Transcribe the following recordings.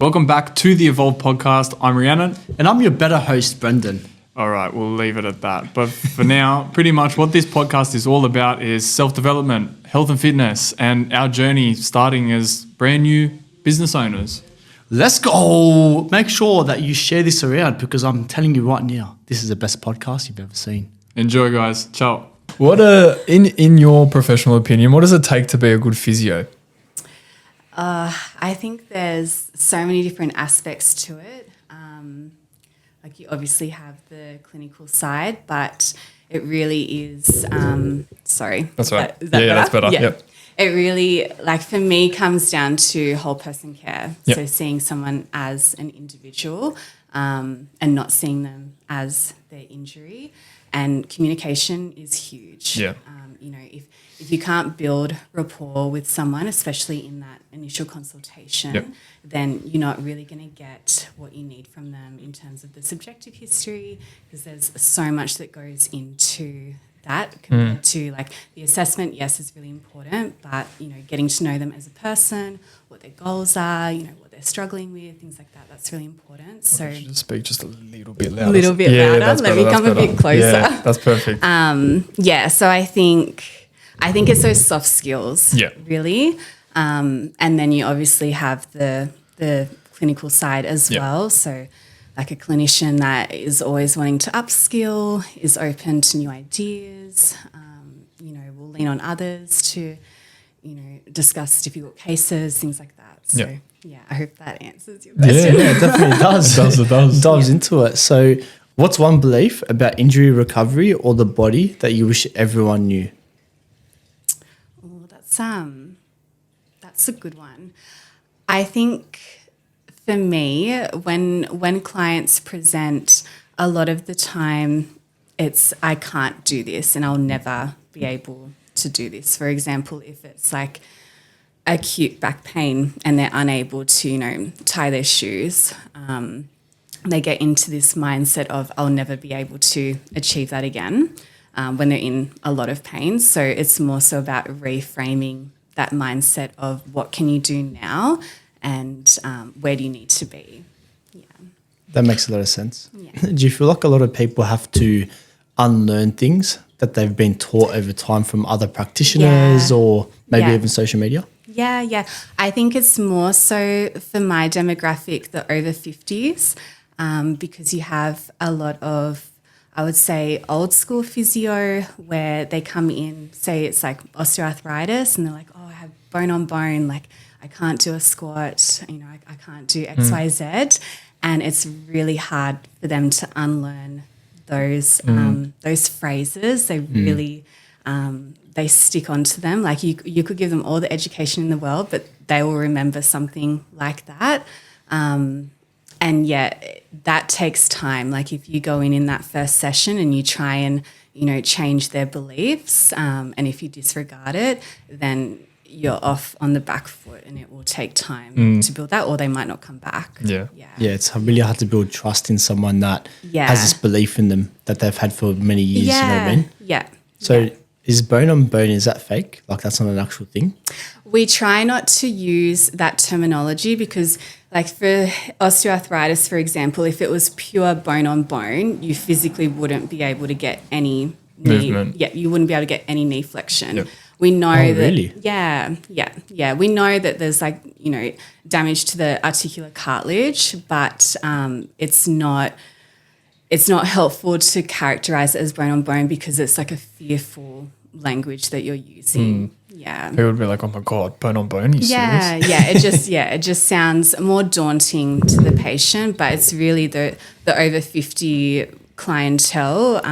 Welcome back to the Evolve podcast. I'm Rhiannon. And I'm your better host, Brendan. All right, we'll leave it at that. But for now, pretty much what this podcast is all about is self-development, health and fitness, and our journey starting as brand new business owners. Let's go. Make sure that you share this around because I'm telling you right now, this is the best podcast you've ever seen. Enjoy, guys. Ciao. In your professional opinion, what does it take to be a good physio? I think there's so many different aspects to it. Like you obviously have the clinical side, but it really is. Sorry, That's right. Is that That's better. Yeah. Yep. It really, like for me, comes down to whole person care. Yep. So seeing someone as an individual and not seeing them as their injury. And communication is huge. Yeah. If you can't build rapport with someone, especially in that initial consultation, Yep. then you're not really going to get what you need from them in terms of the subjective history, because there's so much that goes into that compared to like the assessment. Yes, is really important, but getting to know them as a person, what their goals are, what they're struggling with, things like that. That's really important. So Just speak just a little bit louder. a little bit louder. That's Let better, me come that's a bit better. closer. Yeah, that's perfect. So I think it's those soft skills, Yeah. really. And then you obviously have the clinical side as Yeah. well. So like a clinician that is always wanting to upskill, is open to new ideas, will lean on others to, discuss difficult cases, things like that. So I hope that answers your question. Yeah, it definitely does. It does. Dives into it. So what's one belief about injury recovery or the body that you wish everyone knew? Oh, that's a good one. I think for me, when clients present, a lot of the time it's I can't do this and I'll never be able to do this. For example, if it's like acute back pain and they're unable to, tie their shoes, they get into this mindset of I'll never be able to achieve that again when they're in a lot of pain. So it's more so about reframing that mindset of what can you do now and where do you need to be. Yeah. That makes a lot of sense. Yeah. Do you feel like a lot of people have to unlearn things that they've been taught over time from other practitioners or maybe even social media? Yeah. I think it's more so for my demographic, the over 50s, because you have a lot of, I would say, old school physio where they come in, say it's like osteoarthritis, and they're like, oh, I have bone on bone, like I can't do a squat, I can't do X, Y, Z. And it's really hard for them to unlearn those phrases. They really they stick onto them. Like you could give them all the education in the world, but they will remember something like that. And yet that takes time. Like if you go in that first session and you try and, change their beliefs, and if you disregard it, then you're off on the back foot and it will take time to build that, or they might not come back. Yeah, it's really hard to build trust in someone that has this belief in them that they've had for many years, you know what I mean? Yeah. So is bone on bone, is that fake? Like that's not an actual thing? We try not to use that terminology because like for osteoarthritis, for example, if it was pure bone on bone, you physically wouldn't be able to get any movement. You wouldn't be able to get any knee flexion. Yep. We know that. Really? Yeah. We know that there's damage to the articular cartilage, but it's not helpful to characterize it as bone on bone because it's like a fearful language that you're using. Yeah. People would be like, oh my God, bone on bone, are you serious? It just sounds more daunting to the patient, but it's really the over 50 clientele,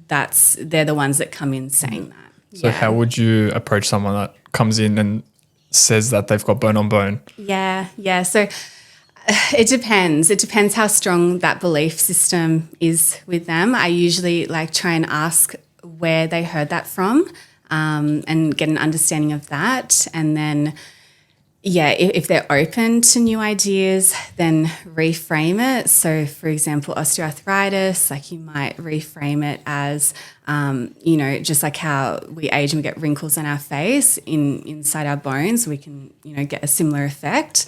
they're the ones that come in saying that. So how would you approach someone that comes in and says that they've got bone on bone? Yeah. So it depends. It depends how strong that belief system is with them. I usually try and ask where they heard that from and get an understanding of that. And then, if they're open to new ideas, then reframe it. So, for example, osteoarthritis, you might reframe it as, just like how we age and we get wrinkles on our face inside our bones, we can, get a similar effect.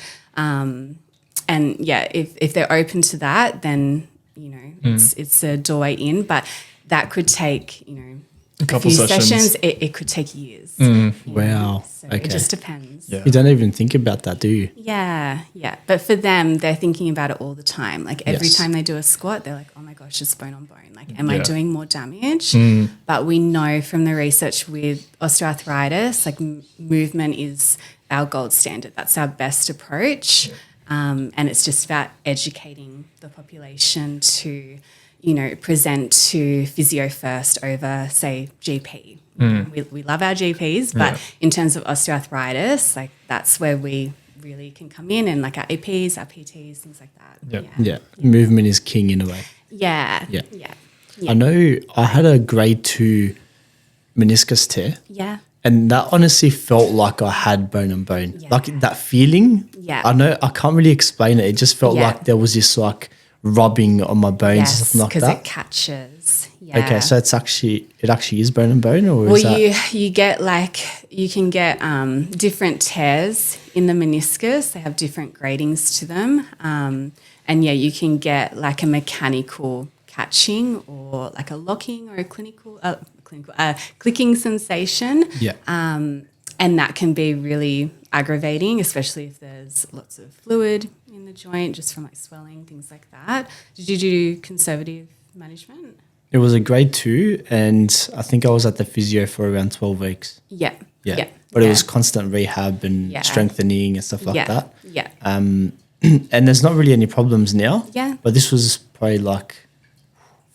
And yeah, if they're open to that, then, you know, it's a doorway in, but that could take, you know, A couple few sessions. It could take years. Wow. So Okay. it just depends. Yeah. You don't even think about that, do you? Yeah, yeah. But for them, they're thinking about it all the time. Like every Yes. time they do a squat, they're like, oh my gosh, it's bone on bone. Like, am I Yeah. doing more damage? But we know from the research with osteoarthritis, like movement is our gold standard. That's our best approach. And it's just about educating the population to, you know, present to physio first over, say, GP. We love our GPs, but Yeah. in terms of osteoarthritis, like that's where we really can come in, and like our APs, our PTs, things like that. Yep. Yeah. Movement is king in a way. Yeah. Yeah. Yeah. I know I had a grade 2 meniscus tear. Yeah. And that honestly felt like I had bone on bone. Yeah. Like that feeling. Yeah. I know I can't really explain it. It just felt Yeah. like there was this like rubbing on my bones or Yes, something like because that. it catches. Yeah. Okay, so it actually is bone on bone, or well, is that you get like you can get different tears in the meniscus. They have different gradings to them, and yeah, you can get like a mechanical catching or like a locking or a clicking sensation. Yeah. And that can be really aggravating, especially if there's lots of fluid in the joint, just from like swelling, things like that. Did you do conservative management? It was a grade 2, and I think I was at the physio for around 12 weeks. Yeah. Yeah. Yeah. But it yeah. was constant rehab and Yeah. strengthening and stuff like yeah. that. Yeah. And there's not really any problems now. Yeah. But this was probably like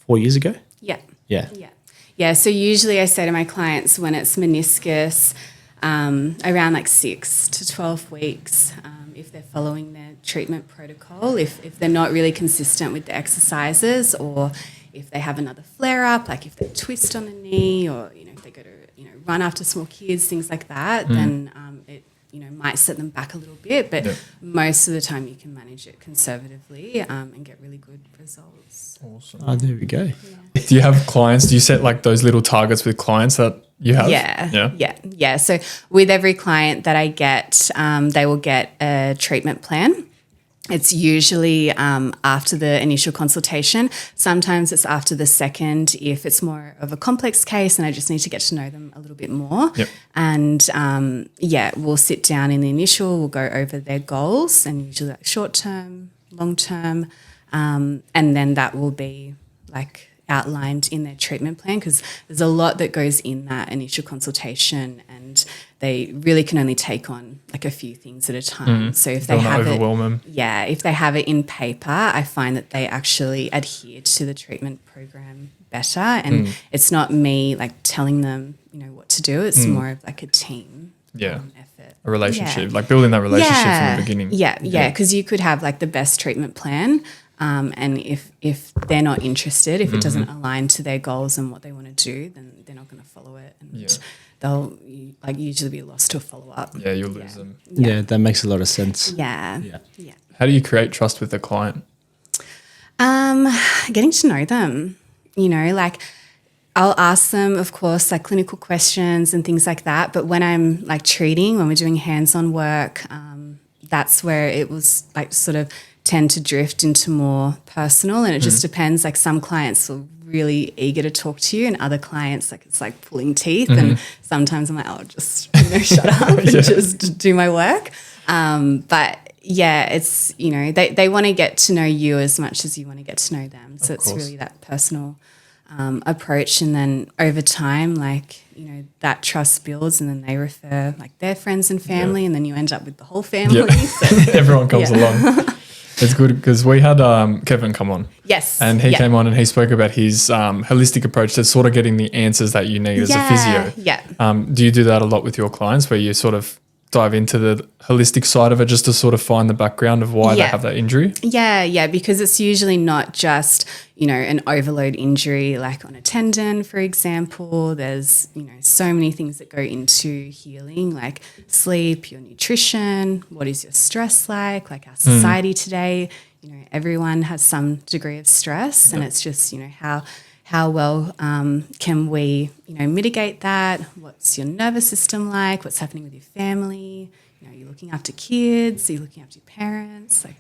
4 years ago. Yeah. Yeah. Yeah. Yeah. So usually I say to my clients when it's meniscus, around like 6 to 12 weeks, if they're following their treatment protocol, if they're not really consistent with the exercises, or if they have another flare up, like if they twist on the knee, or, you know, if they go to, you know, run after small kids, things like that, then it, you know, might set them back a little bit. But most of the time you can manage it conservatively and get really good results. Awesome. Oh, there we go. Do you have clients? Do you set like those little targets with clients that you have? Yeah. So with every client that I get, they will get a treatment plan. It's usually after the initial consultation. Sometimes it's after the second if it's more of a complex case and I just need to get to know them a little bit more. Yep. And we'll sit down in the initial, we'll go over their goals, and usually like short term, long term, and then that will be like outlined in their treatment plan, because there's a lot that goes in that initial consultation, and they really can only take on like a few things at a time. So if they Don't have overwhelm them. if they have it in paper, I find that they actually adhere to the treatment program better, and it's not me like telling them, you know, what to do. It's more of like a team effort. A relationship, Yeah. like building that relationship from the beginning. Yeah, because you could have like the best treatment plan, and if they're not interested, if it doesn't align to their goals and what they want to do, then they're not going to follow it, and they'll like usually be lost to a follow up. Yeah, you'll lose them. Yeah, that makes a lot of sense. Yeah. How do you create trust with the client? Getting to know them, you know, like I'll ask them, of course, like clinical questions and things like that. But when I'm like treating, when we're doing hands-on work, that's where it was like sort of tend to drift into more personal, and it just depends. Like some clients are really eager to talk to you, and other clients, like it's like pulling teeth. And sometimes I'm like, oh, just, you know, shut up and just do my work. But yeah, it's, you know, they want to get to know you as much as you want to get to know them. So it's really that personal approach. And then over time, like, you know, that trust builds, and then they refer like their friends and family, and then you end up with the whole family. So, Everyone comes along. It's good because we had Kevin come on. yes. And he came on and he spoke about his holistic approach to sort of getting the answers that you need as a physio. Yeah. Do you do that a lot with your clients, where you sort of dive into the holistic side of it just to sort of find the background of why they have that injury? Yeah, because it's usually not just, you know, an overload injury like on a tendon, for example. There's, you know, so many things that go into healing, like sleep, your nutrition, what is your stress like our society today. You know, everyone has some degree of stress, and it's just, you know, how well can we, you know, mitigate that? What's your nervous system like? What's happening with your family? You know, your looking after kids? Are you looking after your parents? Like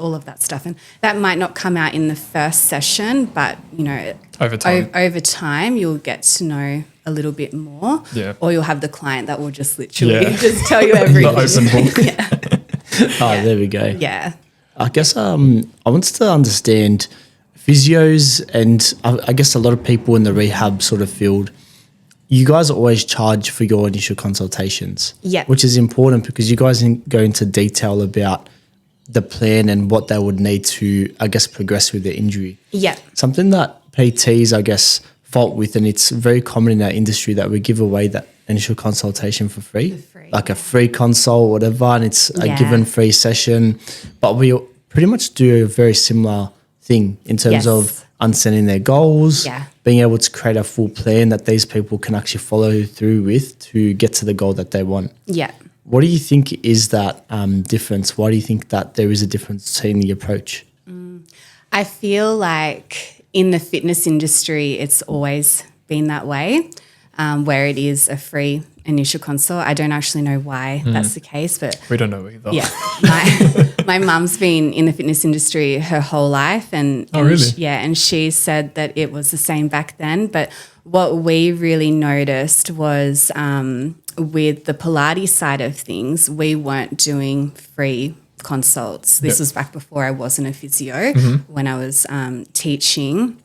all of that stuff. And that might not come out in the first session, but, you know, over time you'll get to know a little bit more. Yeah. Or you'll have the client that will just literally just tell you everything. The open book. There we go. Yeah. I guess I wanted to understand physios, and I guess a lot of people in the rehab sort of field, you guys always charge for your initial consultations. Yeah. Which is important because you guys go into detail about the plan and what they would need to, I guess, progress with their injury. Yeah. Something that PTs, I guess, fault with, and it's very common in our industry that we give away that initial consultation for free. Like a free consult, whatever, and it's a given free session. But we pretty much do a very similar thing in terms of understanding their goals, being able to create a full plan that these people can actually follow through with to get to the goal that they want. Yeah. What do you think is that difference? Why do you think that there is a difference in the approach? I feel like in the fitness industry, it's always been that way, where it is a free initial consult. I don't actually know why that's the case, but we don't know either. Yeah, my mum's been in the fitness industry her whole life, and really? and she said that it was the same back then. But what we really noticed was with the Pilates side of things, we weren't doing free consults. This was back before I wasn't a physio. When I was teaching,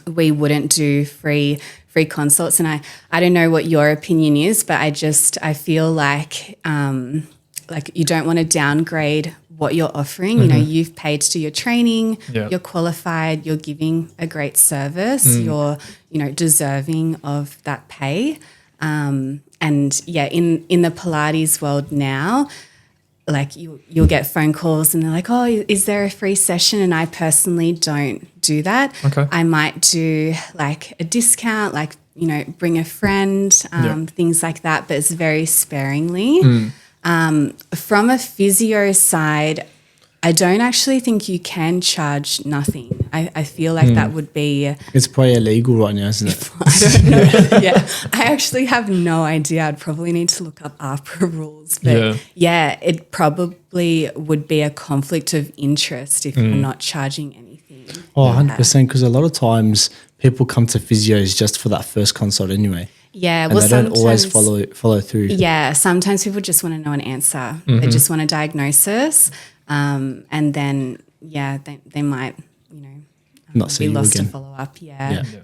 we wouldn't do free consults. And I don't know what your opinion is, but I feel like you don't want to downgrade what you're offering. You know, you've paid to do your training, you're qualified, you're giving a great service, you're, you know, deserving of that pay. And in the Pilates world now, like you'll get phone calls and they're like, oh, is there a free session? And I personally don't do that. Okay. I might do like a discount, like, you know, bring a friend, things like that, but it's very sparingly. From a physio side, I don't actually think you can charge nothing. I feel like that would be... It's probably illegal right now, isn't it? I don't know. I actually have no idea. I'd probably need to look up APRA rules. But it probably would be a conflict of interest if you're not charging anything. Oh, 100%, because a lot of times people come to physios just for that first consult anyway. Yeah, and they don't always follow through. Yeah, sometimes people just want to know an answer. They just want a diagnosis. And then, they might, you know, not be lost again. to follow up.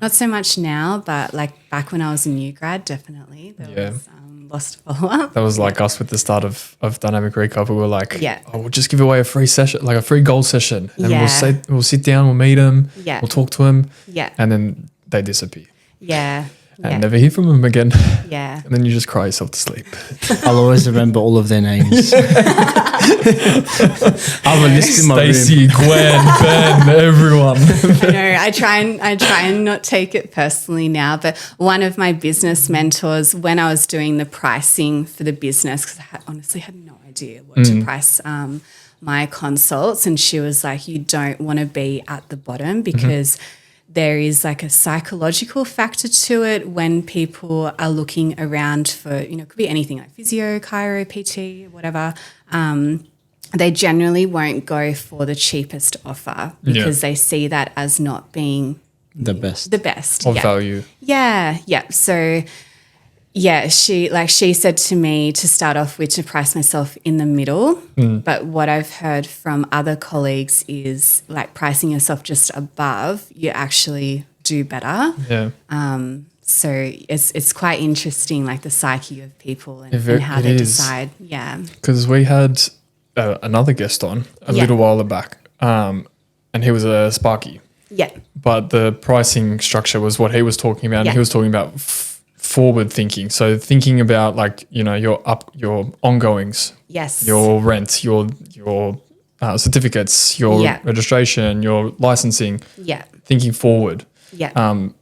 Not so much now, but like back when I was a new grad, definitely there was lost to follow up. That was like us with the start of Dynamic Recap. We were like, we'll just give away a free session, like a free goal session. And we'll sit down, we'll meet them, we'll talk to them. And then they disappear. And never hear from them again. And then you just cry yourself to sleep. I'll always remember all of their names. I'll list in my room. Stacey, Gwen, Ben, everyone. I know. I try and not take it personally now. But one of my business mentors, when I was doing the pricing for the business, because I honestly had no idea what to price my consults, and she was like, "You don't want to be at the bottom because." There is like a psychological factor to it when people are looking around for, you know, it could be anything like physio, chiro, PT, whatever. They generally won't go for the cheapest offer because they see that as not being the best. Of value. So, she said to me to start off with to price myself in the middle. But what I've heard from other colleagues is like pricing yourself just above, you actually do better. So it's quite interesting, like the psyche of people and how they decide. Because we had another guest on a little while back, and he was a Sparky. But the pricing structure was what he was talking about, and he was talking about forward thinking. So thinking about like, you know, your ongoings, your rent, your certificates, your registration, your licensing, thinking forward.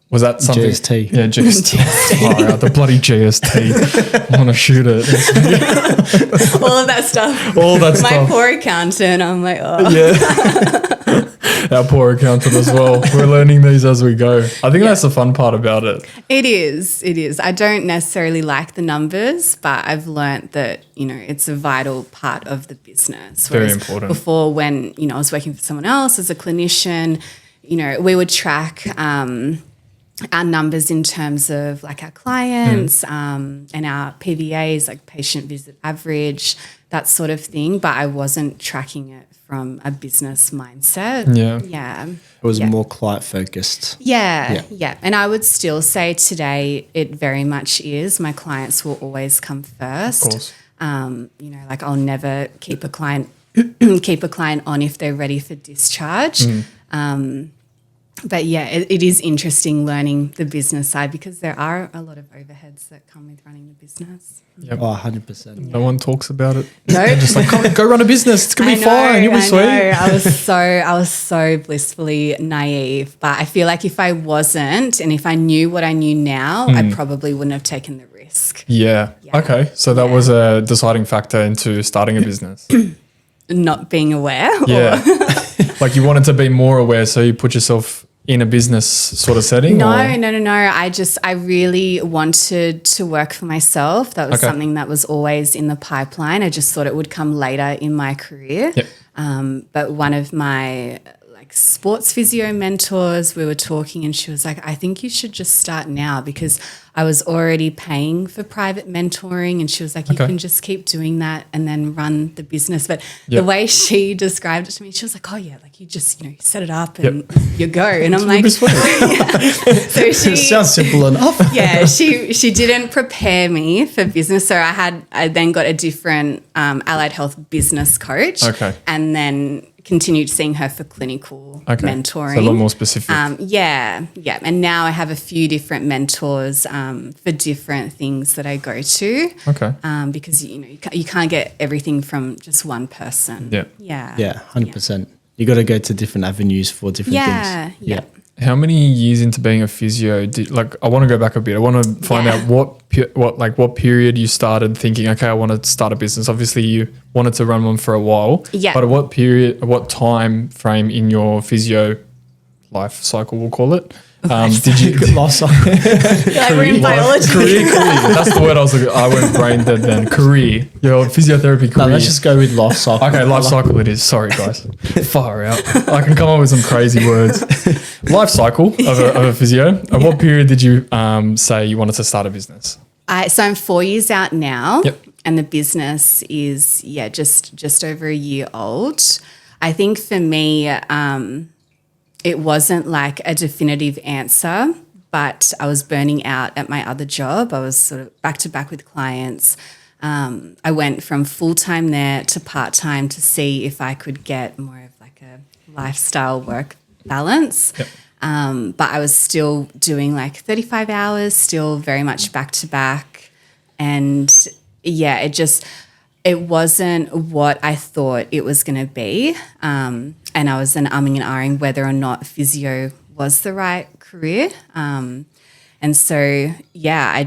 Was that something? GST. Yeah, GST. Oh, the bloody GST. I want to shoot it. All of that stuff. All that My stuff. poor accountant, I'm like, oh. Our poor accountant as well. We're learning these as we go. I think that's the fun part about it. It is. I don't necessarily like the numbers, but I've learnt that, it's a vital part of the business. Very important. Before, when, I was working for someone else as a clinician, we would track our numbers in terms of like our clients and our PVAs, like patient visit average, that sort of thing. But I wasn't tracking it from a business mindset. Yeah. It was more client focused. Yeah. And I would still say today it very much is. My clients will always come first. Of course. Like I'll never keep a client on if they're ready for discharge. But yeah, it is interesting learning the business side because there are a lot of overheads that come with running the business. Yep. Oh, 100%. No one talks about it. No, They're just like, go run a business. It's gonna be fine. You'll be sweet. I was so blissfully naive. But I feel like if I wasn't, and if I knew what I knew now, I probably wouldn't have taken the risk. Yeah. Okay. So that was a deciding factor into starting a business. Not being aware. Yeah. Like you wanted to be more aware, so you put yourself in a business sort of setting? No. I really wanted to work for myself. That was something that was always in the pipeline. I just thought it would come later in my career. Yep. But one of my sports physio mentors, we were talking and she was like, I think you should just start now, because I was already paying for private mentoring, and she was like, you can just keep doing that and then run the business. But the way she described it to me, she was like, oh yeah, like you just, you set it up and you go. And I'm like, so it sounds simple enough. Yeah, she didn't prepare me for business. So I then got a different allied health business coach. And then continued seeing her for clinical mentoring. So a lot more specific. Yeah. And now I have a few different mentors for different things that I go to. Because you can't get everything from just one person. Yeah, 100%. You got to go to different avenues for different things. Yeah. How many years into being a physio I want to go back a bit. I want to find out what period you started thinking, okay, I want to start a business. Obviously you wanted to run one for a while. Yeah. But what time frame in your physio life cycle, we'll call it, did you life cycle? We're in biology. Career. That's the word I was looking. I went brain dead then. Career. Your physiotherapy career. No, let's just go with life cycle. Okay, life cycle it is. Sorry, guys. Far out. I can come up with some crazy words. Life cycle of a physio. At what period did you say you wanted to start a business? So I'm 4 years out now. Yep. And the business is, just over a year old. I think for me, it wasn't like a definitive answer, but I was burning out at my other job. I was sort of back to back with clients. I went from full-time there to part-time to see if I could get more of like a lifestyle work balance. Yep. But I was still doing like 35 hours, still very much back to back. And it wasn't what I thought it was going to be. And I was then umming and ahhing whether or not physio was the right career. And so, I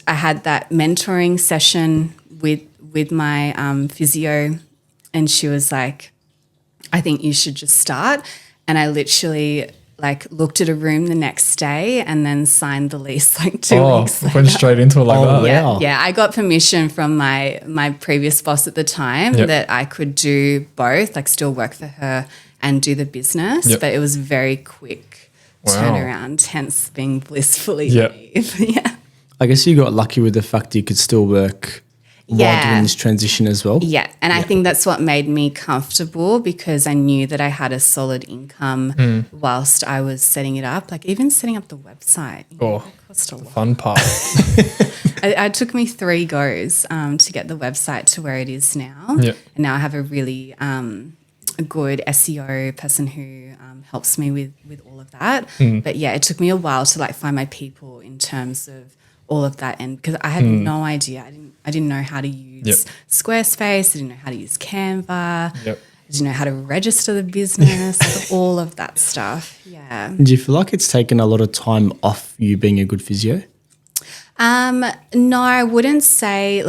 had that mentoring session with my physio, and she was like, I think you should just start. And I literally looked at a room the next day and then signed the lease 2 weeks later. Went straight into it like that. Wow. Yeah, I got permission from my previous boss at the time that I could do both, still work for her and do the business. But it was very quick turnaround, hence being blissfully naive. I guess you got lucky with the fact that you could still work while doing this transition as well. Yeah, and I think that's what made me comfortable, because I knew that I had a solid income whilst I was setting it up. Even setting up the website, it cost a lot. Fun part. It took me 3 goes to get the website to where it is now. Yeah. And now I have a really a good SEO person who helps me with all of that. But it took me a while to find my people in terms of all of that, and because I had no idea. I didn't know how to use Squarespace. I didn't know how to use Canva. I didn't know how to register the business, all of that stuff. Yeah. Do you feel like it's taken a lot of time off you being a good physio? No, I wouldn't say.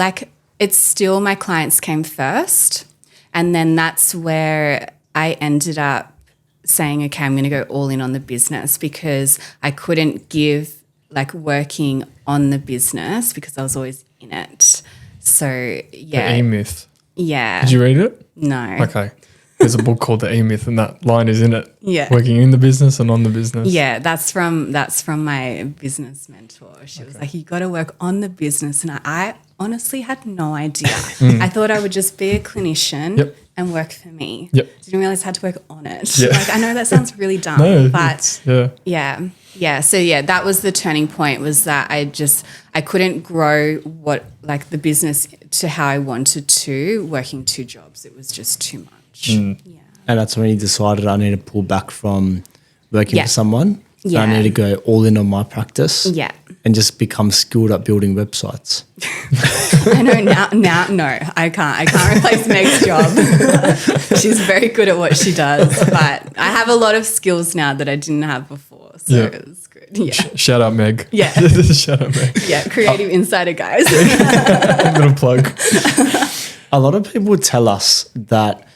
It's still my clients came first, and then that's where I ended up saying, okay, I'm going to go all in on the business, because I couldn't give like working on the business because I was always in it. So yeah. The E-Myth. Yeah. Did you read it? No. Okay. There's a book called The E-Myth, and that line is in it. Yeah. Working in the business and on the business. Yeah, that's from my business mentor. She was like, you got to work on the business. And I honestly had no idea. I thought I would just be a clinician and work for me. Didn't realize I had to work on it. Like, I know that sounds really dumb, but yeah. So yeah, that was the turning point, was that I couldn't grow the business to how I wanted to, working 2 jobs. It was just too much. Yeah. And that's when you decided I need to pull back from working for someone. Yeah. I need to go all in on my practice. Yeah. And just become skilled at building websites. I know now, no, I can't replace Meg's job. She's very good at what she does, but I have a lot of skills now that I didn't have before. So it was good. Yeah. Shout out Meg. Yeah. Shout out Meg. Yeah. Creative insider, guys. Little plug. A lot of people tell us that,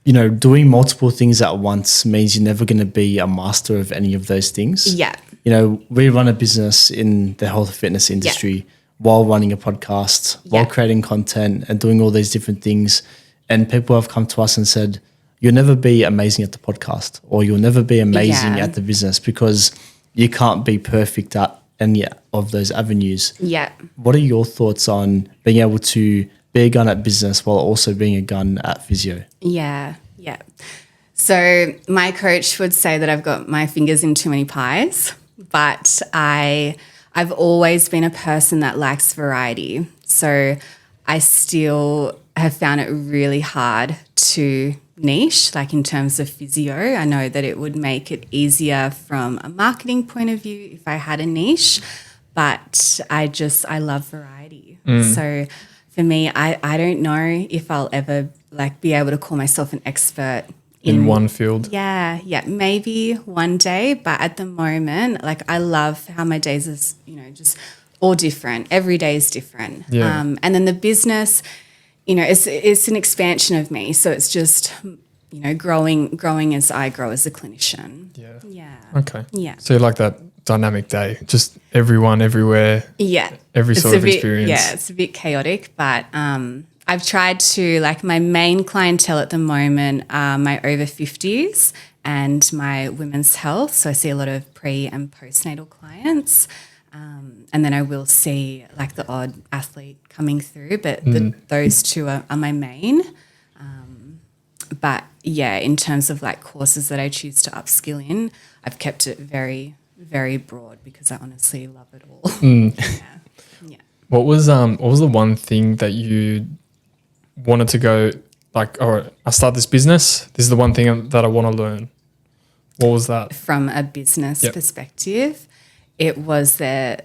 you know, doing multiple things at once means you're never going to be a master of any of those things. Yeah. You know, we run a business in the health and fitness industry while running a podcast, while creating content and doing all these different things. And people have come to us and said, you'll never be amazing at the podcast, or you'll never be amazing at the business, because you can't be perfect at any of those avenues. Yeah. What are your thoughts on being able to be a gun at business while also being a gun at physio? Yeah. So my coach would say that I've got my fingers in too many pies, but I've always been a person that likes variety. So I still have found it really hard to niche, like in terms of physio. I know that it would make it easier from a marketing point of view if I had a niche, but I love variety. So for me, I don't know if I'll ever be able to call myself an expert in one field. Yeah, maybe one day, but at the moment, I love how my days is, just all different. Every day is different. Yeah. And then the business, it's an expansion of me. So it's just, growing as I grow as a clinician. Yeah. Okay. Yeah. So you like that dynamic day, just everyone, everywhere. Yeah. Every sort of experience. Yeah, it's a bit chaotic, but I've tried to, my main clientele at the moment are my over 50s and my women's health. So I see a lot of pre and postnatal clients. And then I will see the odd athlete coming through, but those two are my main. But yeah, in terms of courses that I choose to upskill in, I've kept it very, very broad because I honestly love it all. Yeah. What was the one thing that you wanted to go all right, I start this business, this is the one thing that I want to learn? What was that? From a business perspective, it was the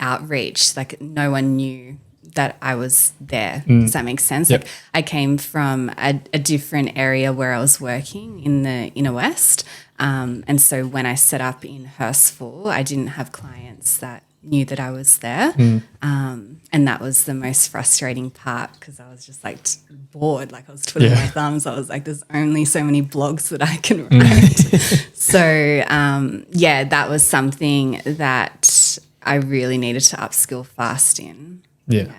outreach. No one knew that I was there. Does that make sense? Yep. I came from a different area where I was working in the inner west. And so when I set up in Hurstville, I didn't have clients that knew that I was there. And that was the most frustrating part because I was just bored. I was twiddling my thumbs. I was there's only so many blogs that I can write. So that was something that I really needed to upskill fast in. Yeah.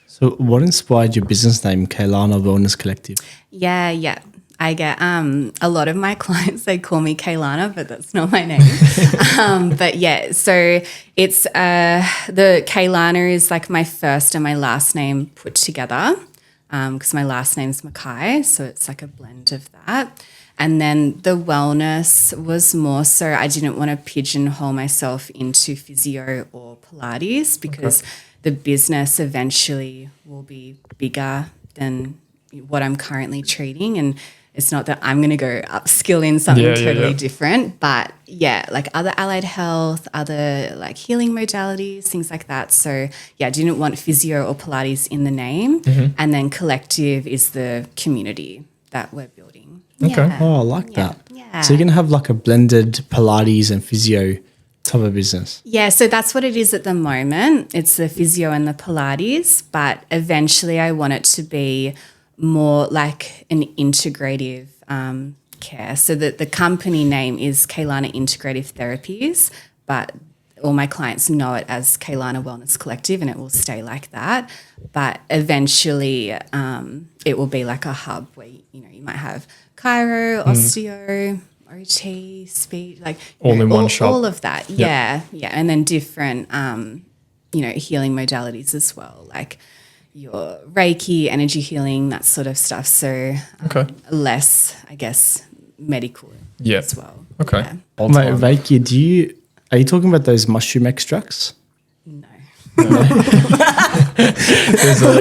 So what inspired your business name, Kaylana Wellness Collective? Yeah. I get a lot of my clients, they call me Kaylana, but that's not my name. But yeah, so it's the Kaylana is my first and my last name put together because my last name's Mackay, so it's a blend of that. And then the wellness was more so I didn't want to pigeonhole myself into physio or Pilates because the business eventually will be bigger than what I'm currently treating. And it's not that I'm going to go upskill in something totally different, but other allied health, other healing modalities, things like that. So I didn't want physio or Pilates in the name. And then collective is the community that we're building. Okay. Yeah. Oh, I like that. Yeah. So you're going to have a blended Pilates and physio type of business. Yeah, so that's what it is at the moment. It's the physio and the Pilates, but eventually I want it to be more like an integrative care. So the company name is Kaylana Integrative Therapies, but all my clients know it as Kaylana Wellness Collective, and it will stay like that. But eventually it will be like a hub where, you might have chiro, osteo, OT, speech, like all in one shop. All of that. Yeah. And then different, healing modalities as well, like your Reiki, energy healing, that sort of stuff. So less, I guess, medical as well. Okay. Yeah. Mate, Reiki, are you talking about those mushroom extracts? No. What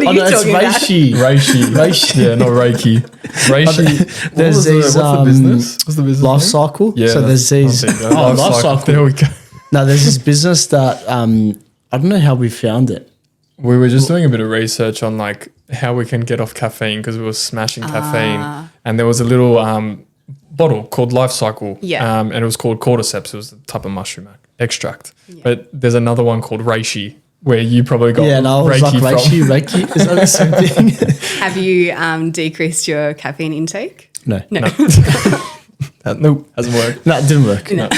are you talking about? Reishi. Yeah, not Reiki. Reishi. There's what's the business? What's the business Life name? Cycle. Yeah, so there's these. Life Cycle. There we go. No, there's this business that I don't know how we found it. We were just doing a bit of research on like how we can get off caffeine because we were smashing caffeine, and there was a little bottle called Life Cycle, and it was called cordyceps. It was the type of mushroom extract. Yeah. But there's another one called reishi, where you probably got Reiki from. Reiki. Is that the same thing? Have you decreased your caffeine intake? No. Nope, hasn't worked. No, it didn't work. No.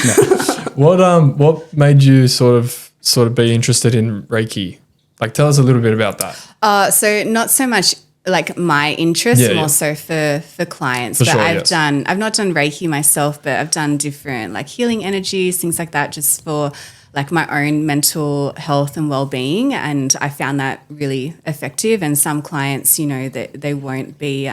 What made you sort of be interested in Reiki? Like, tell us a little bit about that. So not so much like my interest, more so for clients. But I've not done Reiki myself, but I've done different like healing energies, things like that, just for like my own mental health and well-being. And I found that really effective. And some clients, that they won't be,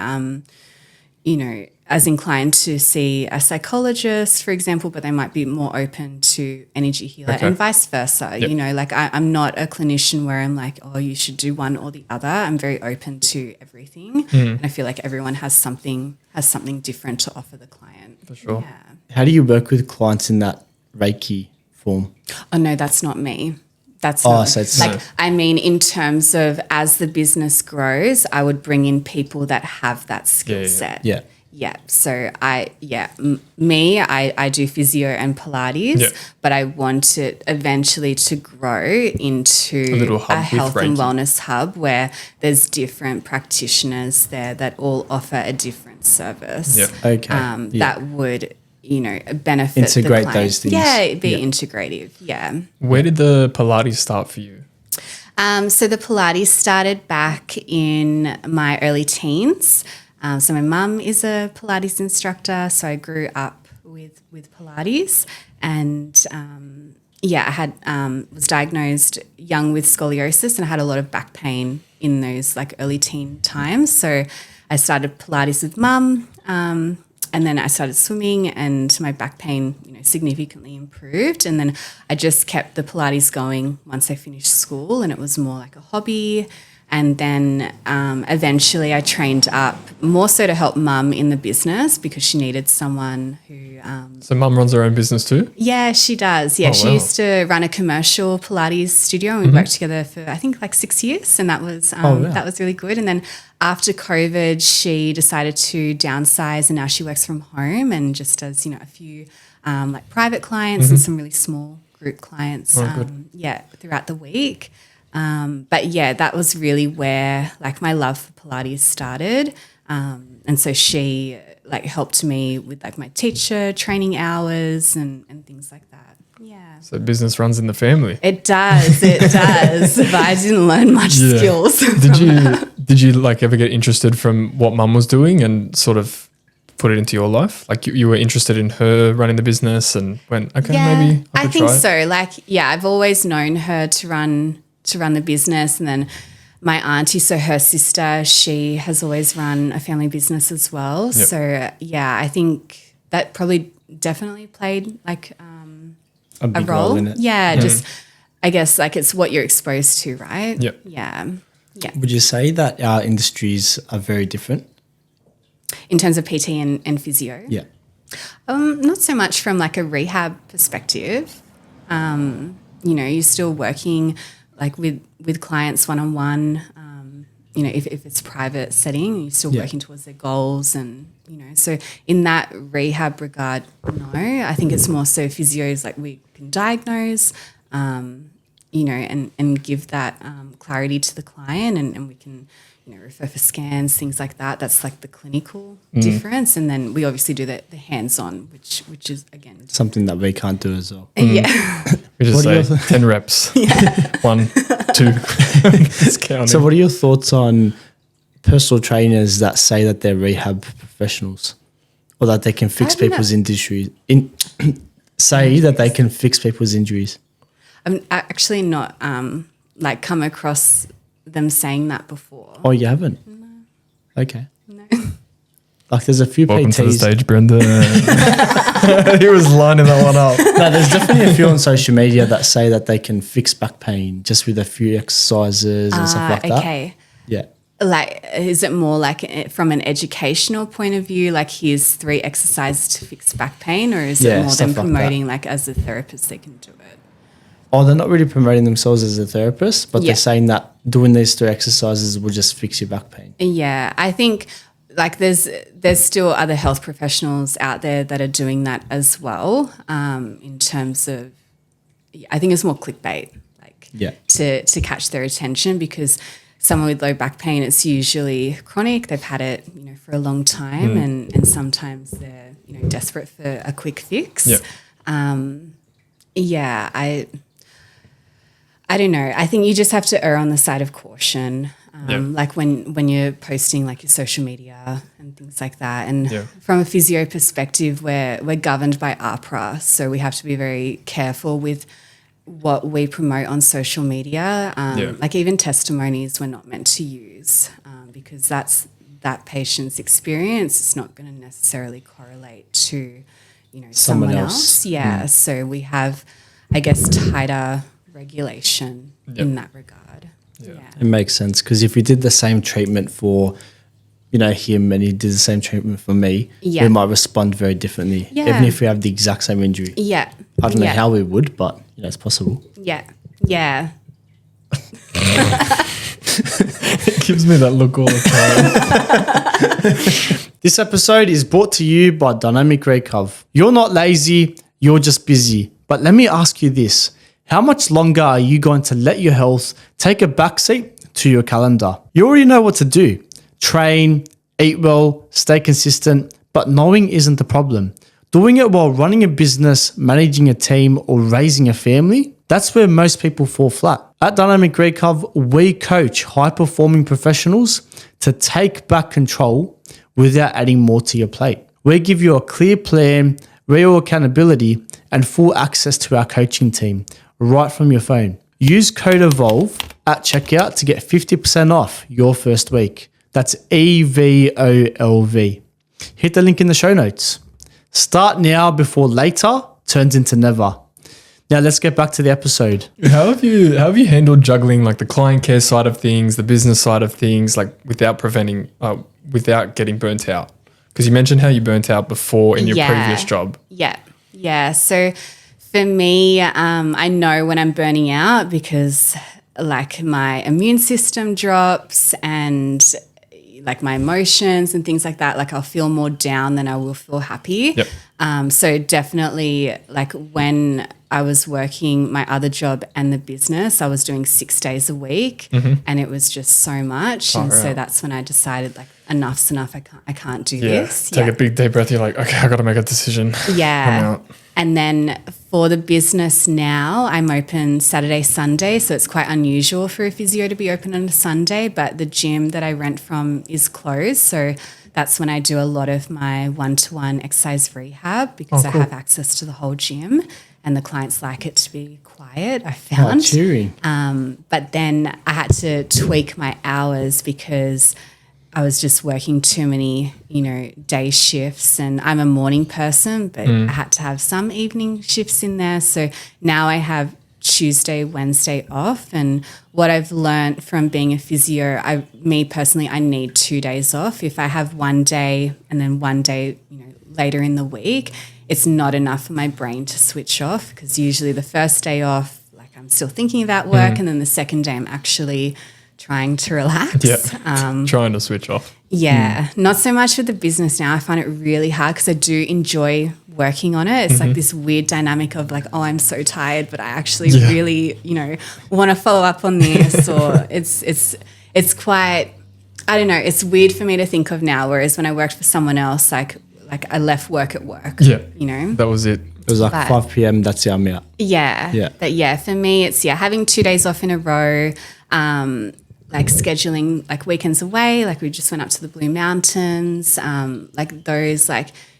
as inclined to see a psychologist, for example, but they might be more open to energy healer and vice versa. Yep. Like I'm not a clinician where I'm like, oh, you should do one or the other. I'm very open to everything. And I feel like everyone has something different to offer the client. For sure. Yeah. How do you work with clients in that Reiki form? Oh, no, that's not me. That's not, so it's like, I mean, in terms of as the business grows, I would bring in people that have that skill set. Yeah. Yeah. So I do physio and Pilates, but I want it eventually to grow into a health and wellness hub where there's different practitioners there that all offer a different service. Yeah. Okay. That would, benefit integrate the client. those things. Yeah, be integrative. Yeah. Where did the Pilates start for you? So the Pilates started back in my early teens. So my mum is a Pilates instructor, so I grew up with Pilates, and I was diagnosed young with scoliosis, and I had a lot of back pain in those like early teen times. So I started Pilates with mum, and then I started swimming, and my back pain significantly improved. And then I just kept the Pilates going once I finished school, and it was more like a hobby. And then eventually I trained up more so to help mum in the business because she needed someone who... So mum runs her own business too? Yeah, she does. Yeah, she used to run a commercial Pilates studio, and we worked together for I think like 6 years, and that was really good. And then after COVID, she decided to downsize, and now she works from home and just does, a few like private clients and some really small group clients throughout the week. But that was really where like my love for Pilates started. And so she like helped me with like my teacher training hours and things like that. Yeah. So business runs in the family. It does. But I didn't learn much skills. Did you like ever get interested from what mum was doing and sort of put it into your life? Like you were interested in her running the business and went, okay, maybe I could try it? So. Like, I've always known her to run the business, and then my auntie, so her sister, she has always run a family business as well. Yep. So I think that probably definitely played like a big role in it. Yeah, just I guess like it's what you're exposed to, right? Yep. Yeah. Would you say that our industries are very different in terms of PT and physio? Yeah. Not so much from like a rehab perspective. You're still working like with clients one-on-one, if it's private setting, you're still working towards their goals, and, so in that rehab regard, no, I think it's more so physios, like we can diagnose, and give that clarity to the client, and we can, refer for scans, things like that. That's like the clinical difference. And then we obviously do the hands-on, which is, again, something that we can't do as well. Yeah. We just say 10 reps. 1, 2. So what are your thoughts on personal trainers that say that they're rehab professionals or that they can fix people's injuries? Say that they can fix people's injuries. I'm actually not like come across them saying that before. Oh, you haven't? No. Okay. No. Like there's a few Welcome PTs. to the stage, Brenda. He was lining that one up. No, there's definitely a few on social media that say that they can fix back pain just with a few exercises and stuff like that. Okay. Yeah. Like, is it more like from an educational point of view, like here's 3 exercises to fix back pain, or is it more stuff them like promoting like as a therapist they can do it? Oh, they're not really promoting themselves as a therapist, but they're saying that doing these 3 exercises will just fix your back pain. Yeah, I think like there's still other health professionals out there that are doing that as well. In terms of, I think it's more clickbait, like to catch their attention, because someone with low back pain, it's usually chronic. They've had it, for a long time, and sometimes they're, desperate for a quick fix. I don't know. I think you just have to err on the side of caution. Like when you're posting like your social media and things like that. And from a physio perspective, we're governed by APRA, so we have to be very careful with what we promote on social media. Like even testimonies we're not meant to use because that's that patient's experience. It's not going to necessarily correlate to, someone else. Yeah. So we have, I guess, tighter regulation in that regard. It makes sense, because if you did the same treatment for, him, and he did the same treatment for me, we might respond very differently, even if we have the exact same injury. I don't know how we would, but it's possible. It gives me that look all the time. This episode is brought to you by Dynamic Recov. You're not lazy, you're just busy. But let me ask you this. How much longer are you going to let your health take a backseat to your calendar? You already know what to do. Train, eat well, stay consistent, but knowing isn't the problem. Doing it while running a business, managing a team, or raising a family, that's where most people fall flat. At Dynamic Recov, we coach high-performing professionals to take back control without adding more to your plate. We give you a clear plan, real accountability, and full access to our coaching team right from your phone. Use code EVOLVE at checkout to get 50% off your first week. That's EVOLV. Hit the link in the show notes. Start now before later turns into never. Now let's get back to the episode. How have you handled juggling like the client care side of things, the business side of things, like without getting burnt out? Because you mentioned how you burnt out before in your previous job. Yeah. So for me, I know when I'm burning out because like my immune system drops and like my emotions and things like that. Like I'll feel more down than I will feel happy. So definitely like when I was working my other job and the business, I was doing 6 days a week and it was just so much. So that's when I decided like enough's enough. I can't do this. Take a big deep breath. You're like, okay, I got to make a decision. I'm out. And then for the business now, I'm open Saturday, Sunday. So it's quite unusual for a physio to be open on a Sunday, but the gym that I rent from is closed. So that's when I do a lot of my one-to-one exercise rehab because I have access to the whole gym and the clients like it to be quiet, I found. Cheering. But then I had to tweak my hours because I was just working too many, day shifts, and I'm a morning person, but I had to have some evening shifts in there. So now I have Tuesday, Wednesday off. And what I've learned from being a physio, I need 2 days off. If I have one day and then one day, later in the week, it's not enough for my brain to switch off because usually the first day off, like I'm still thinking about work, and then the second day I'm actually trying to relax. Trying to switch off. Not so much with the business now. I find it really hard because I do enjoy working on it. It's like this weird dynamic of like, oh, I'm so tired, but I actually really, want to follow up on this, or it's quite I don't know. It's weird for me to think of now, whereas when I worked for someone else, like I left work at work. Yeah. You know? That was it. It was like 5 p.m. That's it, I'm out. Yeah. Yeah. But yeah, for me, it's having 2 days off in a row, like scheduling like weekends away. Like we just went up to the Blue Mountains. Like those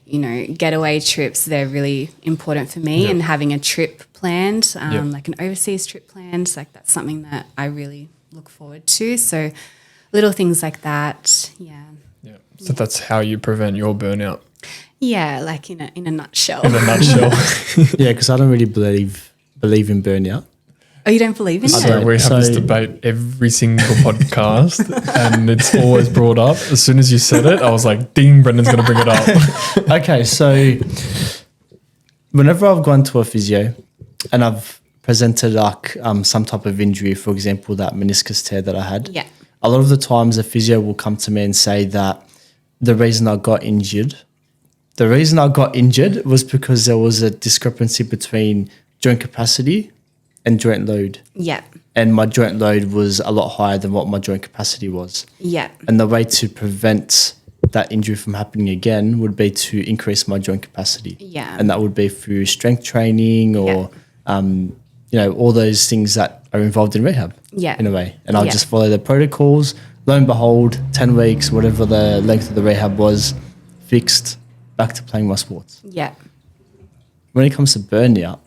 getaway trips, they're really important for me. And having a trip planned, like an overseas trip planned, like that's something that I really look forward to. So little things like that. Yeah. Yeah. So that's how you prevent your burnout. Yeah, like in a nutshell. In a nutshell. Yeah, because I don't really believe in burnout. Oh, you don't believe in So it? we have this debate every single podcast, and it's always brought up. As soon as you said it, I was like, ding, Brendan's going to bring it up. Okay, so whenever I've gone to a physio and I've presented like some type of injury, for example, that meniscus tear that I had, a lot of the times a physio will come to me and say that the reason I got injured was because there was a discrepancy between joint capacity and joint load. Yeah. And my joint load was a lot higher than what my joint capacity was. Yeah. And the way to prevent that injury from happening again would be to increase my joint capacity. Yeah. And that would be through strength training or, all those things that are involved in rehab. Yeah. In a way. And I'll just follow the protocols. Lo and behold, 10 weeks, whatever the length of the rehab was, fixed, back to playing my sports. Yeah. When it comes to burnout,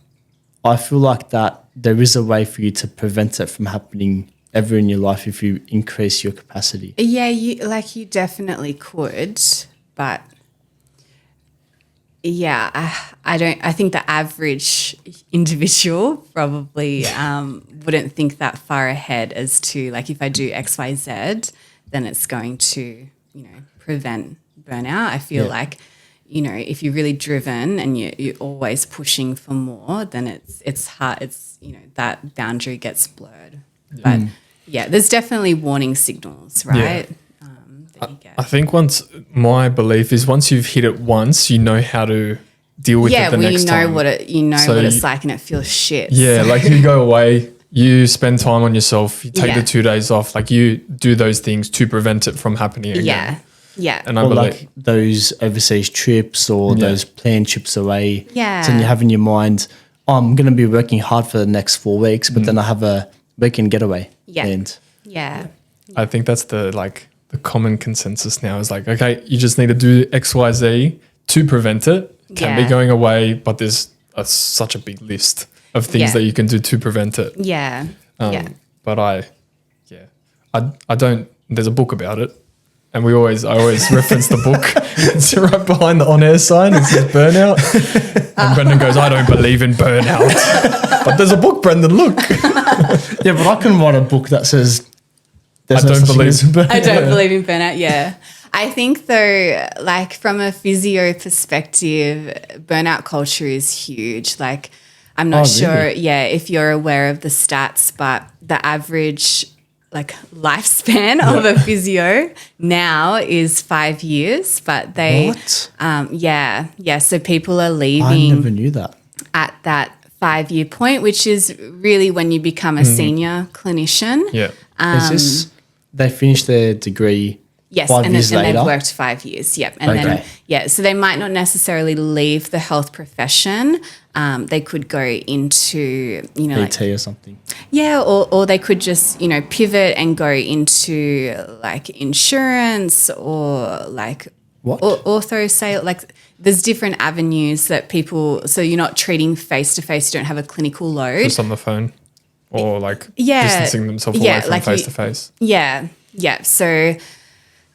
I feel like that there is a way for you to prevent it from happening ever in your life if you increase your capacity. Yeah, you definitely could, but I think the average individual probably wouldn't think that far ahead as to like if I do X, Y, Z, then it's going to, prevent burnout. I feel like, if you're really driven and you're always pushing for more, then it's hard. It's, that boundary gets blurred. But there's definitely warning signals, right? That you get. I think my belief is once you've hit it once, you know how to deal with it the next time. What it's like and it feels shit. Yeah, like you go away, you spend time on yourself, you take the 2 days off, like you do those things to prevent it from happening again. Yeah. Yeah. And I or believe like those overseas trips or those planned trips away. Yeah. So then you have in your mind, I'm going to be working hard for the next 4 weeks, but then I have a weekend getaway. Yeah. And I think that's the common consensus now is like, okay, you just need to do X, Y, Z to prevent it. Can be going away, but there's such a big list of things that you can do to prevent it. Yeah. But I don't, there's a book about it. And I always reference the book. It's right behind the on-air sign. It says burnout. And Brendan goes, I don't believe in burnout. But there's a book, Brendan, look. yeah, but I can write a book that says I don't believe in burnout. I don't believe in burnout, yeah. I think though, like from a physio perspective, burnout culture is huge. Like I'm not sure, if you're aware of the stats, but the average lifespan of a physio now is 5 years, but they, What? so people are I leaving never knew that. at that 5-year point, which is really when you become a senior clinician. Yeah. Is this, they finish their degree Yes, 5 years and later? they've worked 5 years. Yep, and then so they might not necessarily leave the health profession. They could go into PT or something. or they could just pivot and go into like insurance or like What? ortho sale. Like there's different avenues that people. So you're not treating face to face. You don't have a clinical load. Just on the phone or distancing themselves away from face to face. Yeah. So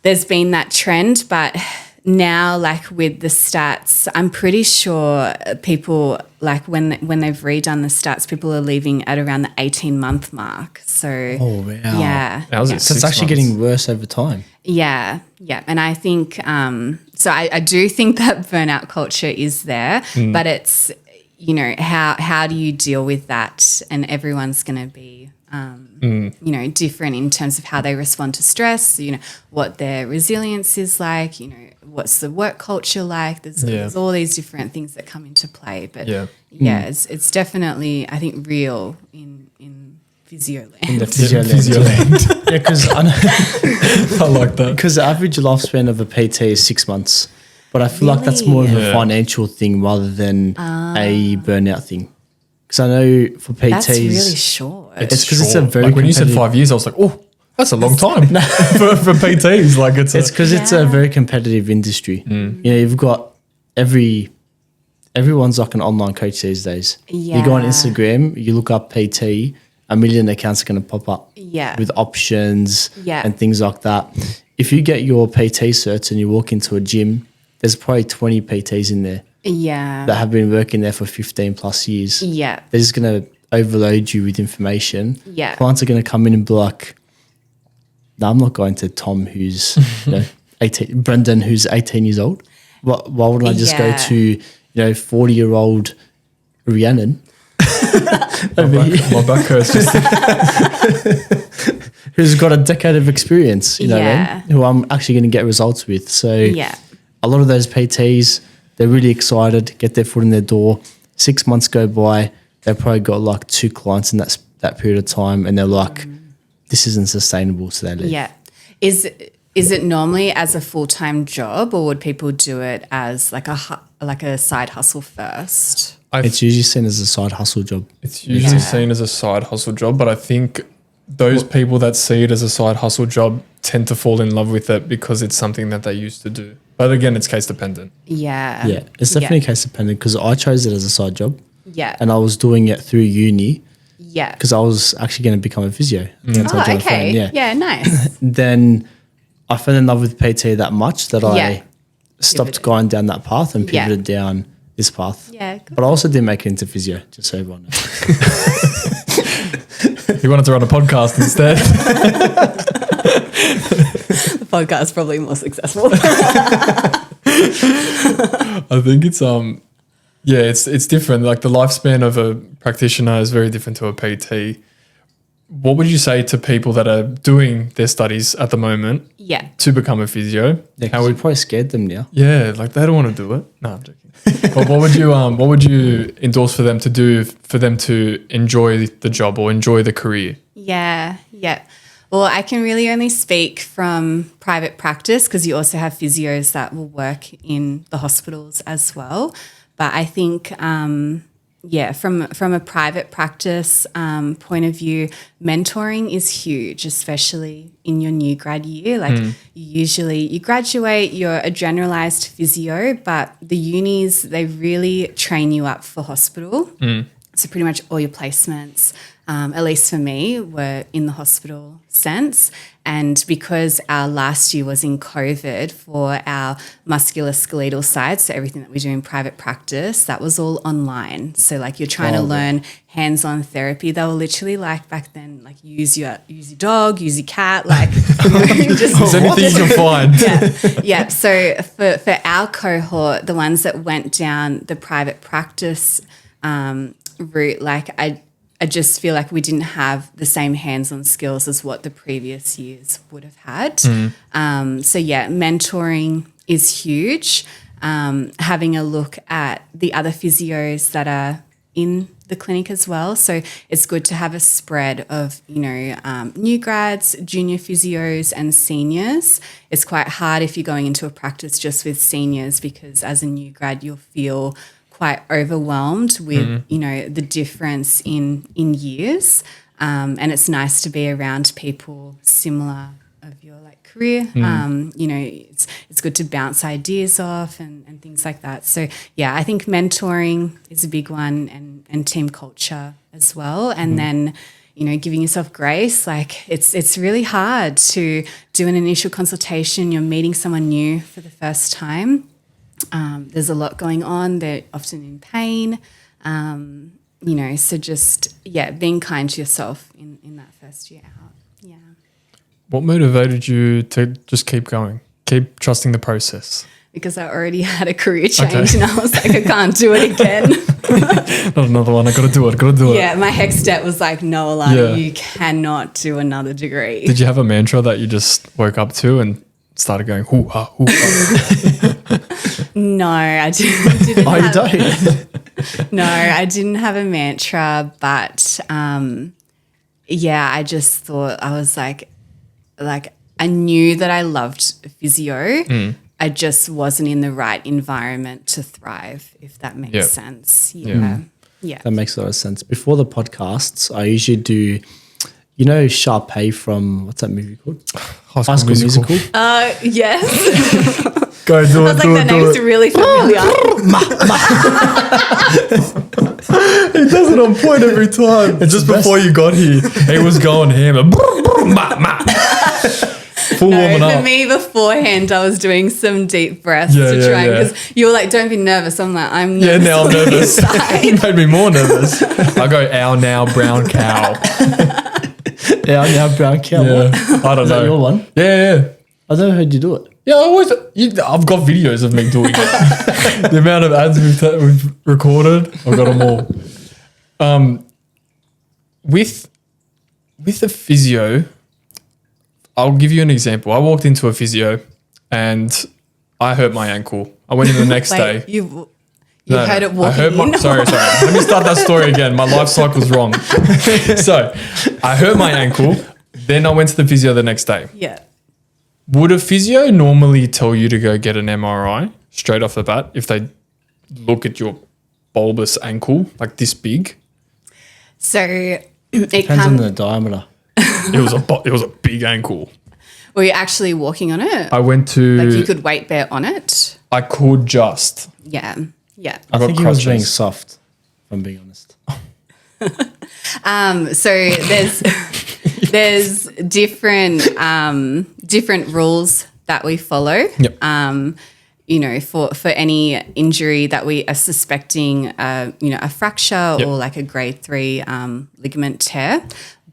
there's been that trend, but now with the stats, I'm pretty sure people when they've redone the stats, people are leaving at around the 18-month mark. So Oh, wow. yeah. Ours is So it's 6 actually months. getting worse over time. Yeah. And I think so I do think that burnout culture is there, but it's how do you deal with that? And everyone's going to be different in terms of how they respond to stress, what their resilience is like, what's the work culture like. There's all these different things that come into play. But it's definitely, I think, real in physio land. In the physio Physio land. land. because I know I like that. because the average lifespan of a PT is 6 months, but I feel like that's more of a financial thing rather than a burnout thing. Because I know for PTs, That's really short. It's because it's a very like when you said 5 years, I was like, oh, that's a long time for PTs. Like it's because it's a very competitive industry. You know, you've got everyone's like an online coach these days. You go on Instagram, you look up PT, a million accounts are going to pop up with options and things like that. If you get your PT certs and you walk into a gym, there's probably 20 PTs in there that have been working there for 15 plus years. They're just going to overload you with information. Clients are going to come in and be like, no, I'm not going to Tom who's 18, Brendan who's 18 years old. Why wouldn't I just go to 40-year-old Rhiannon? my back hurts just who's got a decade of experience, who I'm actually going to get results with. So a lot of those PTs, they're really excited, get their foot in their door. 6 months go by, they've probably got like 2 clients in that period of time, and they're like, this isn't sustainable, so they leave. Is it normally as a full-time job, or would people do it as like a side hustle first? It's usually seen as a side hustle job. It's usually seen as a side hustle job, but I think those people that see it as a side hustle job tend to fall in love with it because it's something that they used to do. But again, it's case dependent. Yeah, it's definitely case dependent because I chose it as a side job. Yeah. And I was doing it through uni. Yeah. Because I was actually going to become a physio. Oh, okay. Yeah, nice. Then I fell in love with PT that much that I stopped going down that path and pivoted down this path. Yeah. Cool. But I also didn't make it into physio, just so everyone knows. He wanted to run a podcast instead. The podcast is probably more successful. I think it's it's different. Like the lifespan of a practitioner is very different to a PT. What would you say to people that are doing their studies at the moment to become a physio? How we probably scared them now. Yeah, like they don't want to do it. No, I'm joking. But what would you endorse for them to do for them to enjoy the job or enjoy the career? Yeah. Well, I can really only speak from private practice because you also have physios that will work in the hospitals as well. But I think, from a private practice point of view, mentoring is huge, especially in your new grad year. Like you graduate, you're a generalized physio, but the unis, they really train you up for hospital. So pretty much all your placements, at least for me, were in the hospital sense. And because our last year was in COVID for our musculoskeletal side, so everything that we do in private practice, that was all online. So like you're trying to learn hands-on therapy. They were literally like back then, like use your dog, use your cat, like just anything you can find. Yeah. So for our cohort, the ones that went down the private practice route, like I just feel like we didn't have the same hands-on skills as what the previous years would have had. Mentoring is huge. Having a look at the other physios that are in the clinic as well. So it's good to have a spread of, new grads, junior physios and seniors. It's quite hard if you're going into a practice just with seniors because as a new grad, you'll feel quite overwhelmed with, the difference in years. And it's nice to be around people similar of your career. It's good to bounce ideas off and things like that. So yeah, I think mentoring is a big one and team culture as well. And then, giving yourself grace, like it's really hard to do an initial consultation. You're meeting someone new for the first time. There's a lot going on. They're often in pain, so just, being kind to yourself in that first year out. Yeah. What motivated you to just keep going, keep trusting the process? Because I already had a career change and I was like, I can't do it again. Not another one. I got to do it. Yeah, my HEC stat was like, no, Alannah, you cannot do another degree. Did you have a mantra that you just woke up to and started going, hoo-ha, hoo-ha? No, I didn't. Oh, you don't? No, I didn't have a mantra, but I just thought, I was like, like I knew that I loved physio. I just wasn't in the right environment to thrive, if that makes sense. Yeah. That makes a lot of sense. Before the podcasts, I usually do, you know, Sharpay from, what's that movie called? High School Musical. Yes. Go do I was it, like, the name's really familiar. He does it on point every time. And just before you got here, he was going ham. Full warming up. For me, beforehand, I was doing some deep breaths to try because you were like, don't be nervous. I'm like, I'm nervous. Yeah, now I'm nervous. It made me more nervous. I go, ow, now, brown cow. Yeah, now brown cow. Yeah. What? I don't know. Is that your one? Yeah. I never heard you do it. Yeah, I've got videos of me doing it. The amount of ads we've recorded, I've got them all. With the physio, I'll give you an example. I walked into a physio and I hurt my ankle. I went in the next day. You heard it walking in? Sorry. Let me start that story again. My life cycle's wrong. So I hurt my ankle. Then I went to the physio the next day. Yeah. Would a physio normally tell you to go get an MRI straight off the bat if they look at your bulbous ankle like this big? So it Depends on the diameter. It was a big ankle. Were you actually walking on it? I went to. Like you could weight bear on it? I could just. Yeah. I think he was being soft, if I'm being honest. So there's different rules that we follow. Yep. You know, for any injury that we are suspecting, a fracture or like a grade 3 ligament tear.